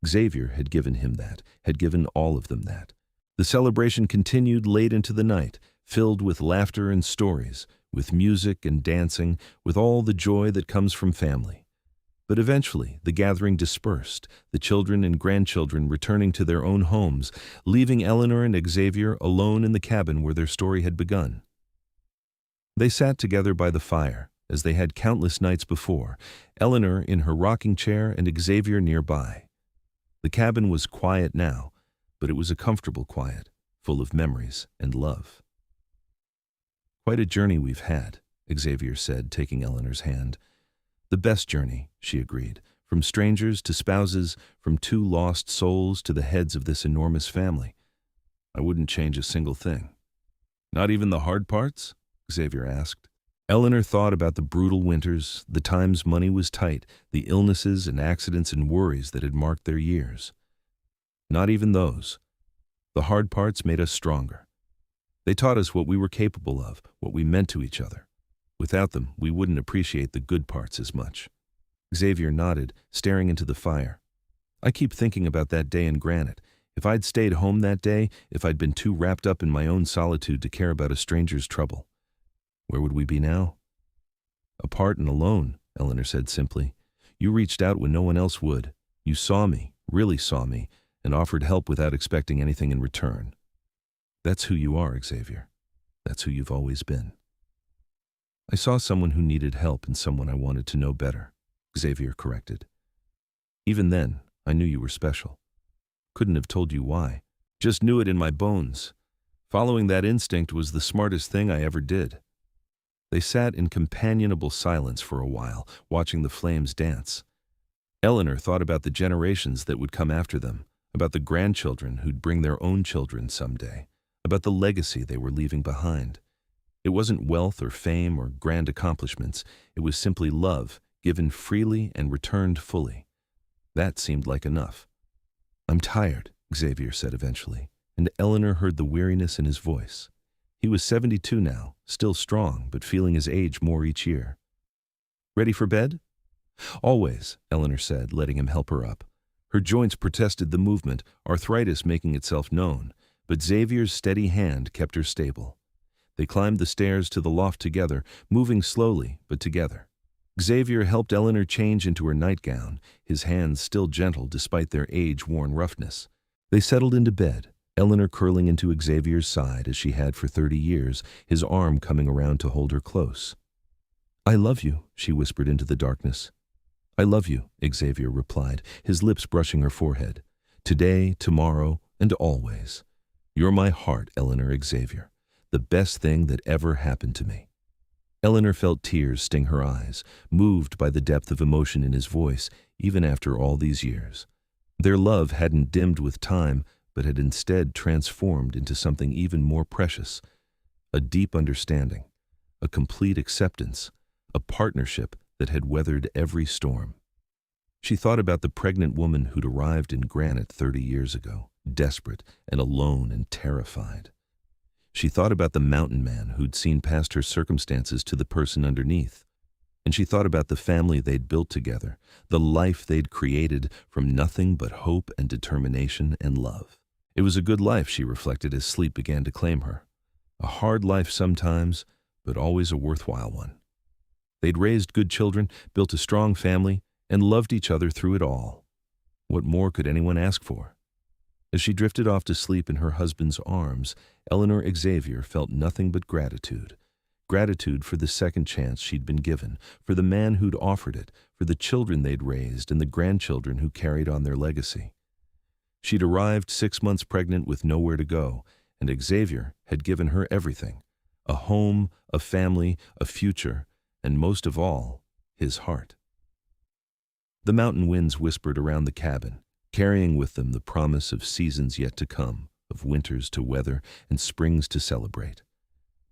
Xavier had given him that, had given all of them that. The celebration continued late into the night, filled with laughter and stories, with music and dancing, with all the joy that comes from family. But eventually, the gathering dispersed, the children and grandchildren returning to their own homes, leaving Eleanor and Xavier alone in the cabin where their story had begun. They sat together by the fire, as they had countless nights before, Eleanor in her rocking chair and Xavier nearby. The cabin was quiet now, but it was a comfortable quiet, full of memories and love. "Quite a journey we've had," Xavier said, taking Eleanor's hand. "The best journey," she agreed, "from strangers to spouses, from 2 lost souls to the heads of this enormous family. I wouldn't change a single thing." "Not even the hard parts?" Xavier asked. Eleanor thought about the brutal winters, the times money was tight, the illnesses and accidents and worries that had marked their years. "Not even those. The hard parts made us stronger. They taught us what we were capable of, what we meant to each other. Without them, we wouldn't appreciate the good parts as much." Xavier nodded, staring into the fire. "I keep thinking about that day in Granite. If I'd stayed home that day, if I'd been too wrapped up in my own solitude to care about a stranger's trouble, where would we be now?" "Apart and alone," Eleanor said simply. "You reached out when no one else would. You saw me, really saw me, and offered help without expecting anything in return. That's who you are, Xavier. That's who you've always been." "I saw someone who needed help and someone I wanted to know better," Xavier corrected. "Even then, I knew you were special. Couldn't have told you why. Just knew it in my bones. Following that instinct was the smartest thing I ever did. They sat in companionable silence for a while, watching the flames dance. Eleanor thought about the generations that would come after them, about the grandchildren who'd bring their own children someday, about the legacy they were leaving behind. It wasn't wealth or fame or grand accomplishments. It was simply love, given freely and returned fully. That seemed like enough. "I'm tired," Xavier said eventually, and Eleanor heard the weariness in his voice. He was 72 now, still strong, but feeling his age more each year. "Ready for bed?" "Always," Eleanor said, letting him help her up. Her joints protested the movement, arthritis making itself known, but Xavier's steady hand kept her stable. They climbed the stairs to the loft together, moving slowly, but together. Xavier helped Eleanor change into her nightgown, his hands still gentle despite their age-worn roughness. They settled into bed, Eleanor curling into Xavier's side as she had for 30 years, his arm coming around to hold her close. "I love you," she whispered into the darkness. "I love you," Xavier replied, his lips brushing her forehead. "Today, tomorrow, and always. You're my heart, Eleanor Xavier, the best thing that ever happened to me." Eleanor felt tears sting her eyes, moved by the depth of emotion in his voice, even after all these years. Their love hadn't dimmed with time, but had instead transformed into something even more precious, a deep understanding, a complete acceptance, a partnership that had weathered every storm. She thought about the pregnant woman who'd arrived in Granite 30 years ago, desperate and alone and terrified. She thought about the mountain man who'd seen past her circumstances to the person underneath. And she thought about the family they'd built together, the life they'd created from nothing but hope and determination and love. It was a good life, she reflected as sleep began to claim her. A hard life sometimes, but always a worthwhile one. They'd raised good children, built a strong family, and loved each other through it all. What more could anyone ask for? As she drifted off to sleep in her husband's arms, Eleanor Xavier felt nothing but gratitude. Gratitude for the second chance she'd been given, for the man who'd offered it, for the children they'd raised and the grandchildren who carried on their legacy. She'd arrived 6 months pregnant with nowhere to go, and Xavier had given her everything: a home, a family, a future, and most of all, his heart. The mountain winds whispered around the cabin, carrying with them the promise of seasons yet to come, of winters to weather and springs to celebrate.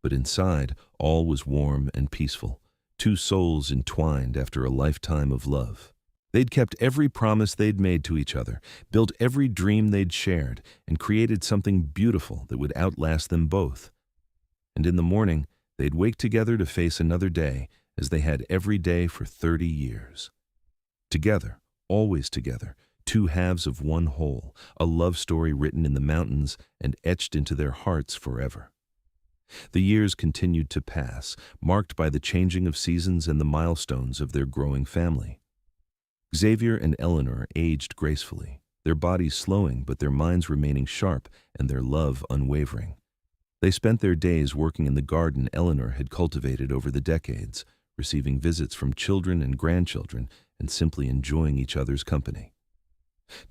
But inside, all was warm and peaceful, two souls entwined after a lifetime of love. They'd kept every promise they'd made to each other, built every dream they'd shared, and created something beautiful that would outlast them both. And in the morning, they'd wake together to face another day, as they had every day for 30 years. Together, always together, two halves of one whole, a love story written in the mountains and etched into their hearts forever. The years continued to pass, marked by the changing of seasons and the milestones of their growing family. Xavier and Eleanor aged gracefully, their bodies slowing but their minds remaining sharp and their love unwavering. They spent their days working in the garden Eleanor had cultivated over the decades, receiving visits from children and grandchildren and simply enjoying each other's company.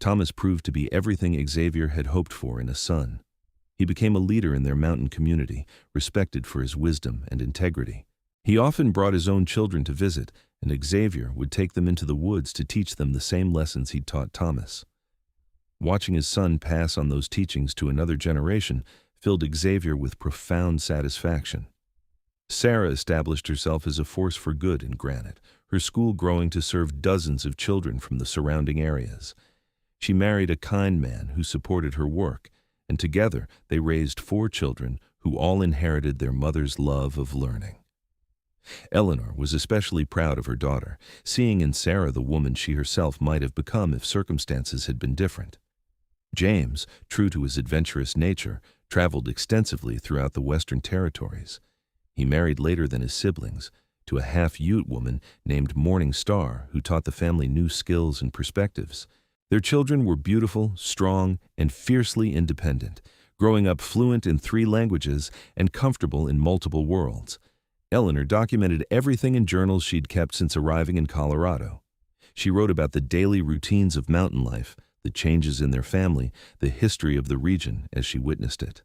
Thomas proved to be everything Xavier had hoped for in a son. He became a leader in their mountain community, respected for his wisdom and integrity. He often brought his own children to visit, and Xavier would take them into the woods to teach them the same lessons he'd taught Thomas. Watching his son pass on those teachings to another generation filled Xavier with profound satisfaction. Sarah established herself as a force for good in Granite, her school growing to serve dozens of children from the surrounding areas. She married a kind man who supported her work, and together they raised 4 children who all inherited their mother's love of learning. Eleanor was especially proud of her daughter, seeing in Sarah the woman she herself might have become if circumstances had been different. James, true to his adventurous nature, traveled extensively throughout the Western Territories. He married later than his siblings, to a half-Ute woman named Morning Star who taught the family new skills and perspectives. Their children were beautiful, strong, and fiercely independent, growing up fluent in 3 languages and comfortable in multiple worlds. Eleanor documented everything in journals she'd kept since arriving in Colorado. She wrote about the daily routines of mountain life, the changes in their family, the history of the region as she witnessed it.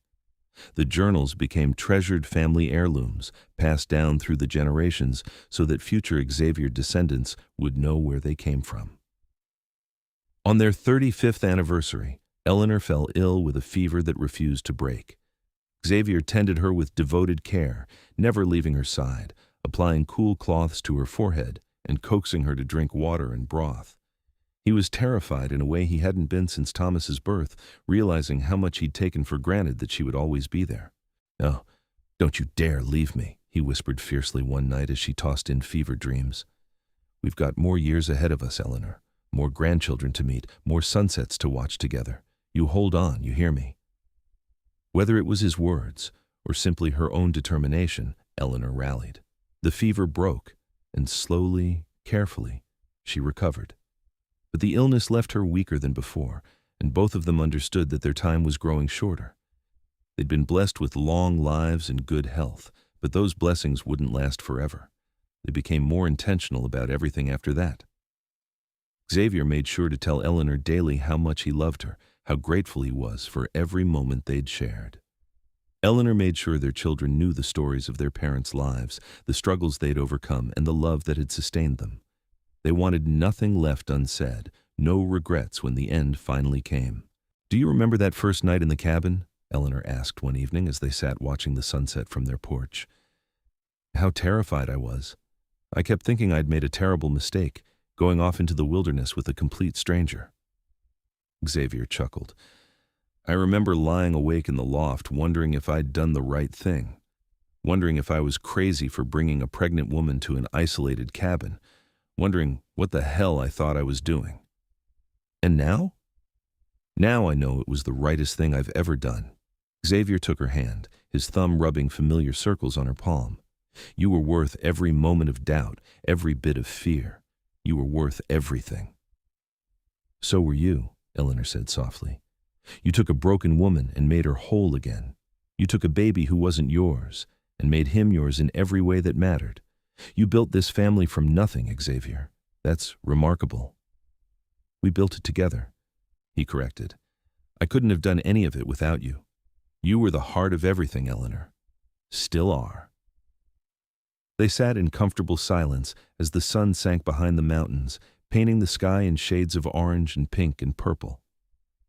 The journals became treasured family heirlooms, passed down through the generations so that future Xavier descendants would know where they came from. On their 35th anniversary, Eleanor fell ill with a fever that refused to break. Xavier tended her with devoted care, never leaving her side, applying cool cloths to her forehead and coaxing her to drink water and broth. He was terrified in a way he hadn't been since Thomas's birth, realizing how much he'd taken for granted that she would always be there. "Oh, don't you dare leave me," he whispered fiercely one night as she tossed in fever dreams. "We've got more years ahead of us, Eleanor, more grandchildren to meet, more sunsets to watch together. You hold on, you hear me?" Whether it was his words or simply her own determination, Eleanor rallied. The fever broke, and slowly, carefully, she recovered. But the illness left her weaker than before, and both of them understood that their time was growing shorter. They'd been blessed with long lives and good health, but those blessings wouldn't last forever. They became more intentional about everything after that. Xavier made sure to tell Eleanor daily how much he loved her, how grateful he was for every moment they'd shared. Eleanor made sure their children knew the stories of their parents' lives, the struggles they'd overcome, and the love that had sustained them. They wanted nothing left unsaid, no regrets when the end finally came. "Do you remember that first night in the cabin?" Eleanor asked one evening as they sat watching the sunset from their porch. "How terrified I was. I kept thinking I'd made a terrible mistake, going off into the wilderness with a complete stranger." Xavier chuckled. "I remember lying awake in the loft wondering if I'd done the right thing, wondering if I was crazy for bringing a pregnant woman to an isolated cabin, wondering what the hell I thought I was doing. And now? Now I know it was the rightest thing I've ever done." Xavier took her hand, his thumb rubbing familiar circles on her palm. "You were worth every moment of doubt, every bit of fear. You were worth everything." "So were you," Eleanor said softly. "You took a broken woman and made her whole again. You took a baby who wasn't yours and made him yours in every way that mattered. You built this family from nothing, Xavier. That's remarkable." "We built it together," he corrected. "I couldn't have done any of it without you. You were the heart of everything, Eleanor. Still are." They sat in comfortable silence as the sun sank behind the mountains, painting the sky in shades of orange and pink and purple.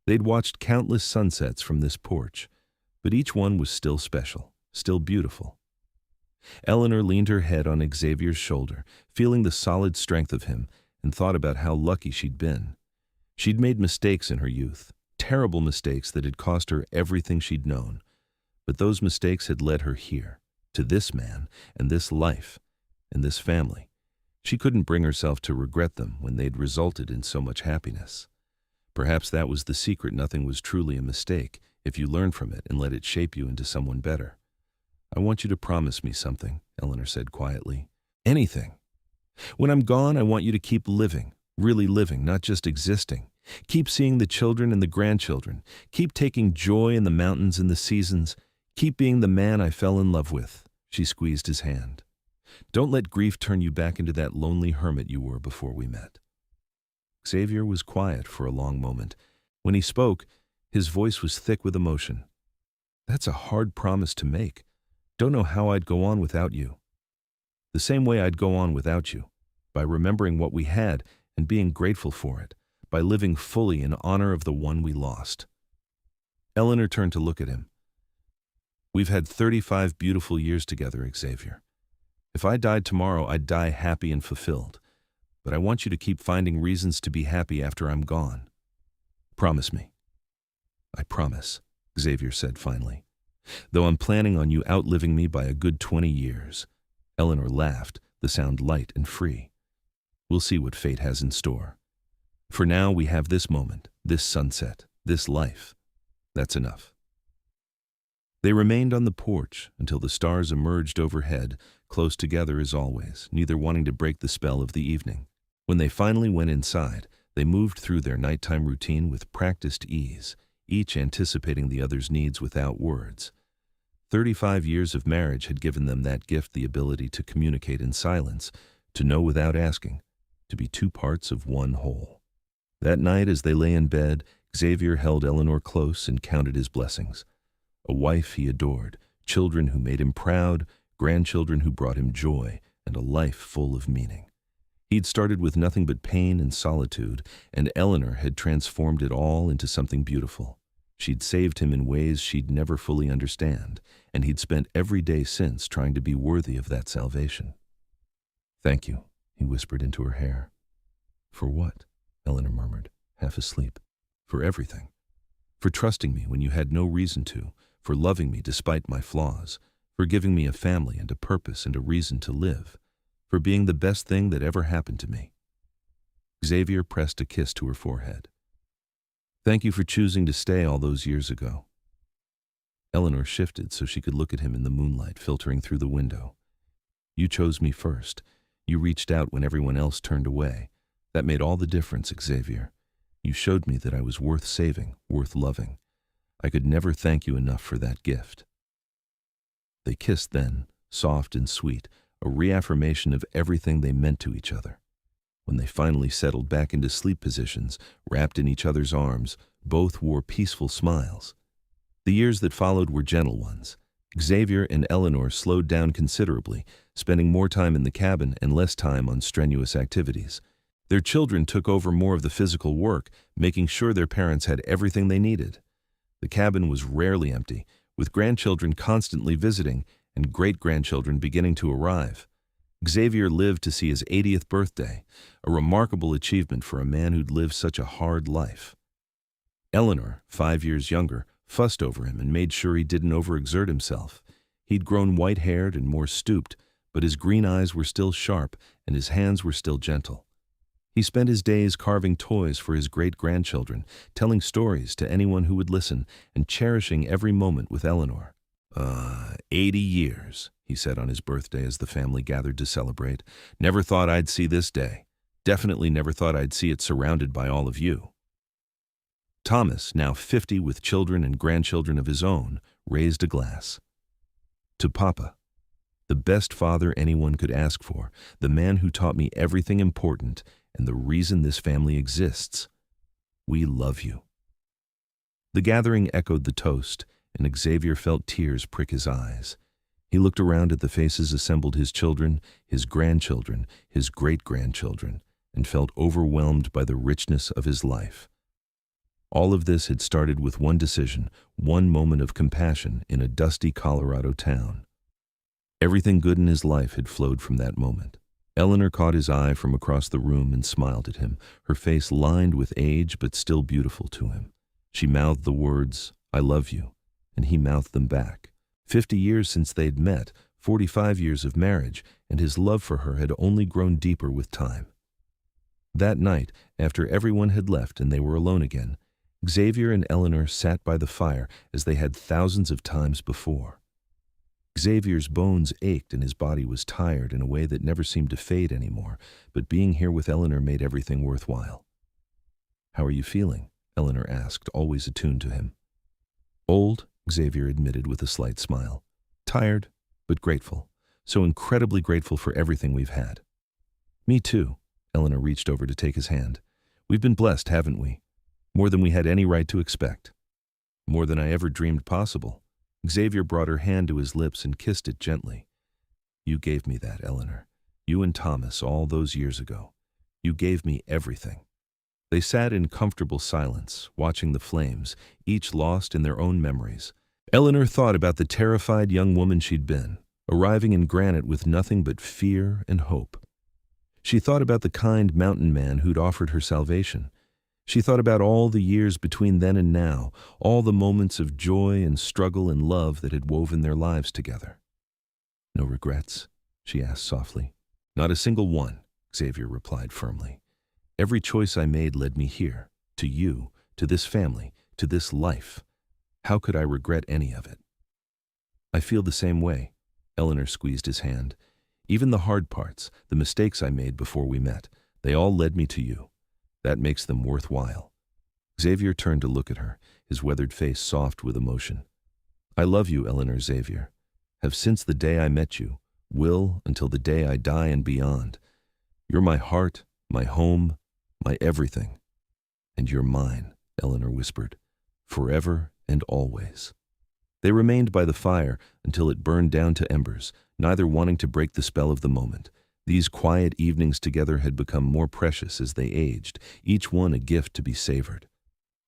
They'd watched countless sunsets from this porch, but each one was still special, still beautiful. Eleanor leaned her head on Xavier's shoulder, feeling the solid strength of him, and thought about how lucky she'd been. She'd made mistakes in her youth, terrible mistakes that had cost her everything she'd known. But those mistakes had led her here, to this man, and this life, and this family. She couldn't bring herself to regret them when they'd resulted in so much happiness. Perhaps that was the secret. Nothing was truly a mistake if you learn from it and let it shape you into someone better. "I want you to promise me something," Eleanor said quietly. "Anything. When I'm gone, I want you to keep living, really living, not just existing. Keep seeing the children and the grandchildren. Keep taking joy in the mountains and the seasons. Keep being the man I fell in love with." She squeezed his hand. "Don't let grief turn you back into that lonely hermit you were before we met." Xavier was quiet for a long moment. When he spoke, his voice was thick with emotion. "That's a hard promise to make. Don't know how I'd go on without you. The same way I'd go on without you, by remembering what we had and being grateful for it, by living fully in honor of the one we lost." Eleanor turned to look at him. "We've had 35 beautiful years together, Xavier. If I died tomorrow, I'd die happy and fulfilled. But I want you to keep finding reasons to be happy after I'm gone. Promise me." "I promise," Xavier said finally. "Though I'm planning on you outliving me by a good 20 years. Eleanor laughed, the sound light and free. "We'll see what fate has in store. For now, we have this moment, this sunset, this life. That's enough." They remained on the porch until the stars emerged overhead, close together as always, neither wanting to break the spell of the evening. When they finally went inside, they moved through their nighttime routine with practiced ease, each anticipating the other's needs without words. 35 years of marriage had given them that gift, the ability to communicate in silence, to know without asking, to be two parts of one whole. That night, as they lay in bed, Xavier held Eleanor close and counted his blessings. A wife he adored, children who made him proud, grandchildren who brought him joy, and a life full of meaning. He'd started with nothing but pain and solitude, and Eleanor had transformed it all into something beautiful. She'd saved him in ways she'd never fully understand, and he'd spent every day since trying to be worthy of that salvation. "Thank you," he whispered into her hair. "For what?" Eleanor murmured, half asleep. "For everything. For trusting me when you had no reason to, for loving me despite my flaws, for giving me a family and a purpose and a reason to live, for being the best thing that ever happened to me." Xavier pressed a kiss to her forehead. "Thank you for choosing to stay all those years ago." Eleanor shifted so she could look at him in the moonlight filtering through the window. "You chose me first. You reached out when everyone else turned away. That made all the difference, Xavier. You showed me that I was worth saving, worth loving. I could never thank you enough for that gift." They kissed then, soft and sweet, a reaffirmation of everything they meant to each other. When they finally settled back into sleep positions, wrapped in each other's arms, both wore peaceful smiles. The years that followed were gentle ones. Xavier and Eleanor slowed down considerably, spending more time in the cabin and less time on strenuous activities. Their children took over more of the physical work, making sure their parents had everything they needed. The cabin was rarely empty, with grandchildren constantly visiting and great-grandchildren beginning to arrive. Xavier lived to see his 80th birthday, a remarkable achievement for a man who'd lived such a hard life. Eleanor, 5 years younger, fussed over him and made sure he didn't overexert himself. He'd grown white-haired and more stooped, but his green eyes were still sharp and his hands were still gentle. He spent his days carving toys for his great-grandchildren, telling stories to anyone who would listen, and cherishing every moment with Eleanor. 80 years, he said on his birthday as the family gathered to celebrate. "Never thought I'd see this day. Definitely never thought I'd see it surrounded by all of you." Thomas, now 50 with children and grandchildren of his own, raised a glass. "To Papa, the best father anyone could ask for, the man who taught me everything important and the reason this family exists. We love you." The gathering echoed the toast, and Xavier felt tears prick his eyes. He looked around at the faces assembled, his children, his grandchildren, his great-grandchildren, and felt overwhelmed by the richness of his life. All of this had started with one decision, one moment of compassion in a dusty Colorado town. Everything good in his life had flowed from that moment. Eleanor caught his eye from across the room and smiled at him, her face lined with age but still beautiful to him. She mouthed the words, "I love you," and he mouthed them back. 50 years since they'd met, 45 years of marriage, and his love for her had only grown deeper with time. That night, after everyone had left and they were alone again, Xavier and Eleanor sat by the fire as they had thousands of times before. Xavier's bones ached and his body was tired in a way that never seemed to fade anymore, but being here with Eleanor made everything worthwhile. "How are you feeling?" Eleanor asked, always attuned to him. "Old," Xavier admitted with a slight smile. "Tired, but grateful. So incredibly grateful for everything we've had." "Me too." Eleanor reached over to take his hand. "We've been blessed, haven't we? More than we had any right to expect. More than I ever dreamed possible." Xavier brought her hand to his lips and kissed it gently. "You gave me that, Eleanor. You and Thomas all those years ago. You gave me everything." They sat in comfortable silence, watching the flames, each lost in their own memories. Eleanor thought about the terrified young woman she'd been, arriving in Granite with nothing but fear and hope. She thought about the kind mountain man who'd offered her salvation. She thought about all the years between then and now, all the moments of joy and struggle and love that had woven their lives together. "No regrets?" she asked softly. "Not a single one," Xavier replied firmly. "Every choice I made led me here, to you, to this family, to this life. How could I regret any of it?" "I feel the same way." Eleanor squeezed his hand. "Even the hard parts, the mistakes I made before we met, they all led me to you. That makes them worthwhile." Xavier turned to look at her, his weathered face soft with emotion. "I love you, Eleanor Xavier. Have since the day I met you, will until the day I die and beyond. You're my heart, my home, my everything. And you're mine," Eleanor whispered, "forever and always." They remained by the fire until it burned down to embers, neither wanting to break the spell of the moment. These quiet evenings together had become more precious as they aged, each one a gift to be savored.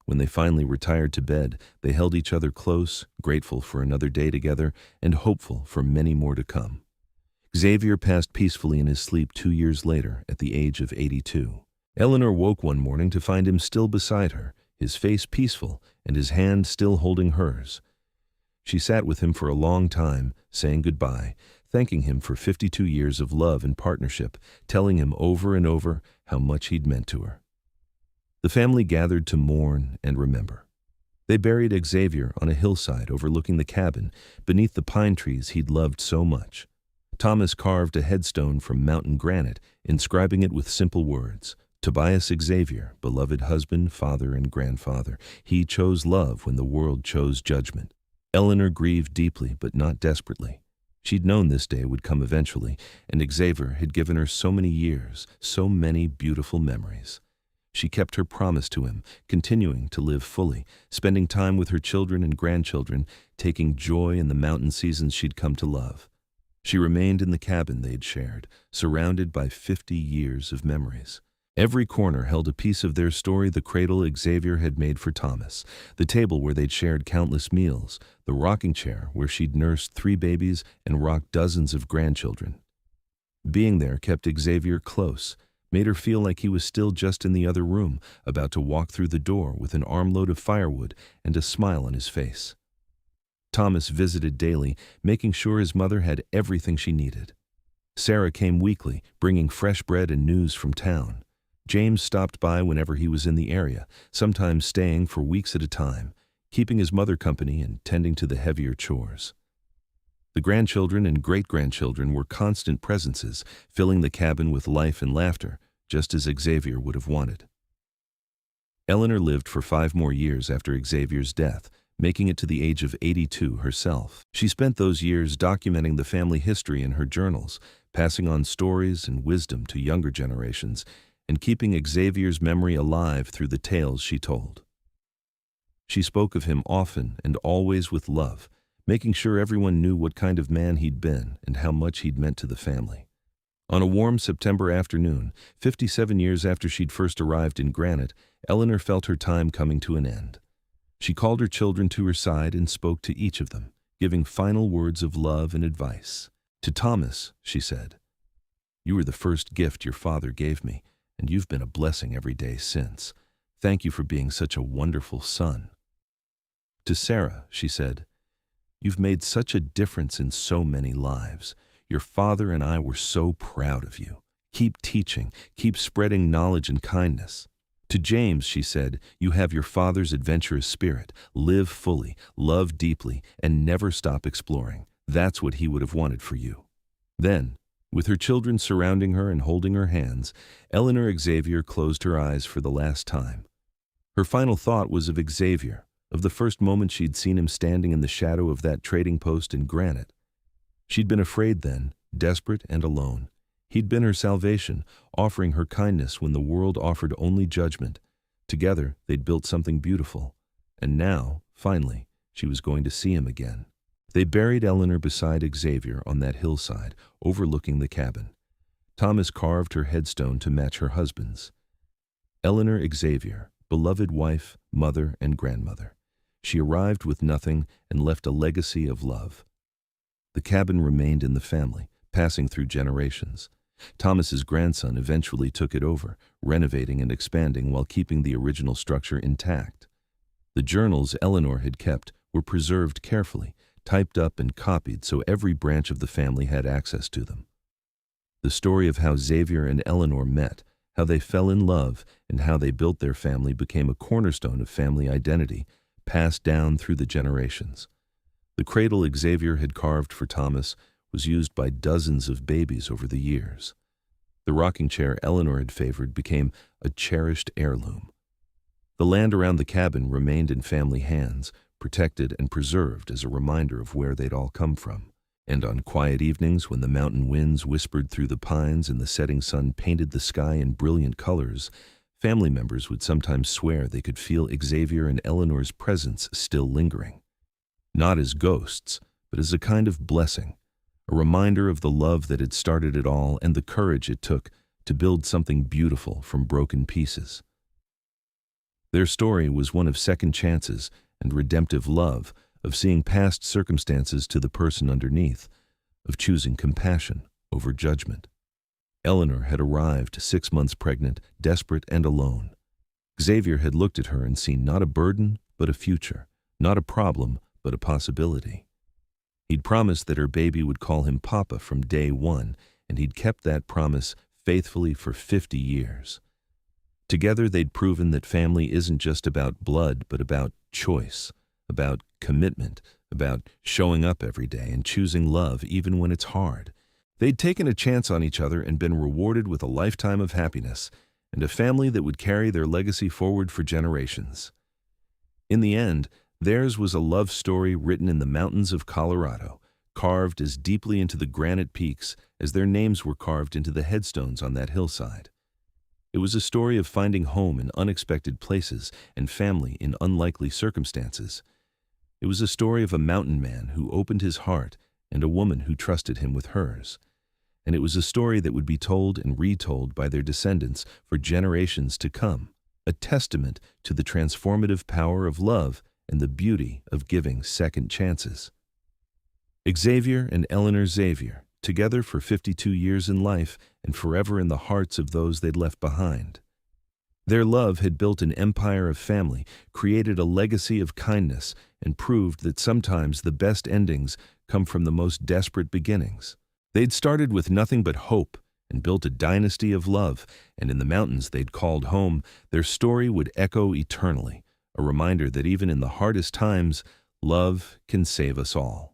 When they finally retired to bed, they held each other close, grateful for another day together and hopeful for many more to come. Xavier passed peacefully in his sleep 2 years later at the age of 82. Eleanor woke one morning to find him still beside her, his face peaceful and his hand still holding hers. She sat with him for a long time, saying goodbye, thanking him for 52 years of love and partnership, telling him over and over how much he'd meant to her. The family gathered to mourn and remember. They buried Xavier on a hillside overlooking the cabin, beneath the pine trees he'd loved so much. Thomas carved a headstone from mountain granite, inscribing it with simple words, "Tobias Xavier, beloved husband, father, and grandfather. He chose love when the world chose judgment." Eleanor grieved deeply, but not desperately. She'd known this day would come eventually, and Xavier had given her so many years, so many beautiful memories. She kept her promise to him, continuing to live fully, spending time with her children and grandchildren, taking joy in the mountain seasons she'd come to love. She remained in the cabin they'd shared, surrounded by 50 years of memories. Every corner held a piece of their story: the cradle Xavier had made for Thomas, the table where they'd shared countless meals, the rocking chair where she'd nursed 3 babies and rocked dozens of grandchildren. Being there kept Xavier close, made her feel like he was still just in the other room, about to walk through the door with an armload of firewood and a smile on his face. Thomas visited daily, making sure his mother had everything she needed. Sarah came weekly, bringing fresh bread and news from town. James stopped by whenever he was in the area, sometimes staying for weeks at a time, keeping his mother company and tending to the heavier chores. The grandchildren and great-grandchildren were constant presences, filling the cabin with life and laughter, just as Xavier would have wanted. Eleanor lived for 5 more years after Xavier's death, making it to the age of 82 herself. She spent those years documenting the family history in her journals, passing on stories and wisdom to younger generations, and keeping Xavier's memory alive through the tales she told. She spoke of him often and always with love, making sure everyone knew what kind of man he'd been and how much he'd meant to the family. On a warm September afternoon, 57 years after she'd first arrived in Granite, Eleanor felt her time coming to an end. She called her children to her side and spoke to each of them, giving final words of love and advice. To Thomas, she said, "You were the first gift your father gave me, and you've been a blessing every day since. Thank you for being such a wonderful son." To Sarah, she said, "You've made such a difference in so many lives. Your father and I were so proud of you. Keep teaching, keep spreading knowledge and kindness." To James, she said, "You have your father's adventurous spirit. Live fully, love deeply, and never stop exploring. That's what he would have wanted for you." Then, with her children surrounding her and holding her hands, Eleanor Xavier closed her eyes for the last time. Her final thought was of Xavier, of the first moment she'd seen him standing in the shadow of that trading post in Granite. She'd been afraid then, desperate and alone. He'd been her salvation, offering her kindness when the world offered only judgment. Together, they'd built something beautiful. And now, finally, she was going to see him again. They buried Eleanor beside Xavier on that hillside, overlooking the cabin. Thomas carved her headstone to match her husband's. Eleanor Xavier, beloved wife, mother, and grandmother. She arrived with nothing and left a legacy of love. The cabin remained in the family, passing through generations. Thomas's grandson eventually took it over, renovating and expanding while keeping the original structure intact. The journals Eleanor had kept were preserved carefully, typed up and copied so every branch of the family had access to them. The story of how Xavier and Eleanor met, how they fell in love, and how they built their family became a cornerstone of family identity, passed down through the generations. The cradle Xavier had carved for Thomas was used by dozens of babies over the years. The rocking chair Eleanor had favored became a cherished heirloom. The land around the cabin remained in family hands, protected and preserved as a reminder of where they'd all come from. And on quiet evenings when the mountain winds whispered through the pines and the setting sun painted the sky in brilliant colors, family members would sometimes swear they could feel Xavier and Eleanor's presence still lingering. not as ghosts, but as a kind of blessing, a reminder of the love that had started it all and the courage it took to build something beautiful from broken pieces. Their story was one of second chances and redemptive love, of seeing past circumstances to the person underneath, of choosing compassion over judgment. Eleanor had arrived 6 months pregnant, desperate and alone. Xavier had looked at her and seen not a burden, but a future, not a problem, but a possibility. He'd promised that her baby would call him Papa from day one, and he'd kept that promise faithfully for 50 years. Together they'd proven that family isn't just about blood, but about choice, about commitment, about showing up every day and choosing love even when it's hard. They'd taken a chance on each other and been rewarded with a lifetime of happiness, and a family that would carry their legacy forward for generations. In the end, theirs was a love story written in the mountains of Colorado, carved as deeply into the granite peaks as their names were carved into the headstones on that hillside. It was a story of finding home in unexpected places and family in unlikely circumstances. It was a story of a mountain man who opened his heart and a woman who trusted him with hers. And it was a story that would be told and retold by their descendants for generations to come, a testament to the transformative power of love and the beauty of giving second chances. Xavier and Eleanor Xavier, together for 52 years in life and forever in the hearts of those they'd left behind. Their love had built an empire of family, created a legacy of kindness, and proved that sometimes the best endings come from the most desperate beginnings. They'd started with nothing but hope and built a dynasty of love, and in the mountains they'd called home, their story would echo eternally, a reminder that even in the hardest times, love can save us all.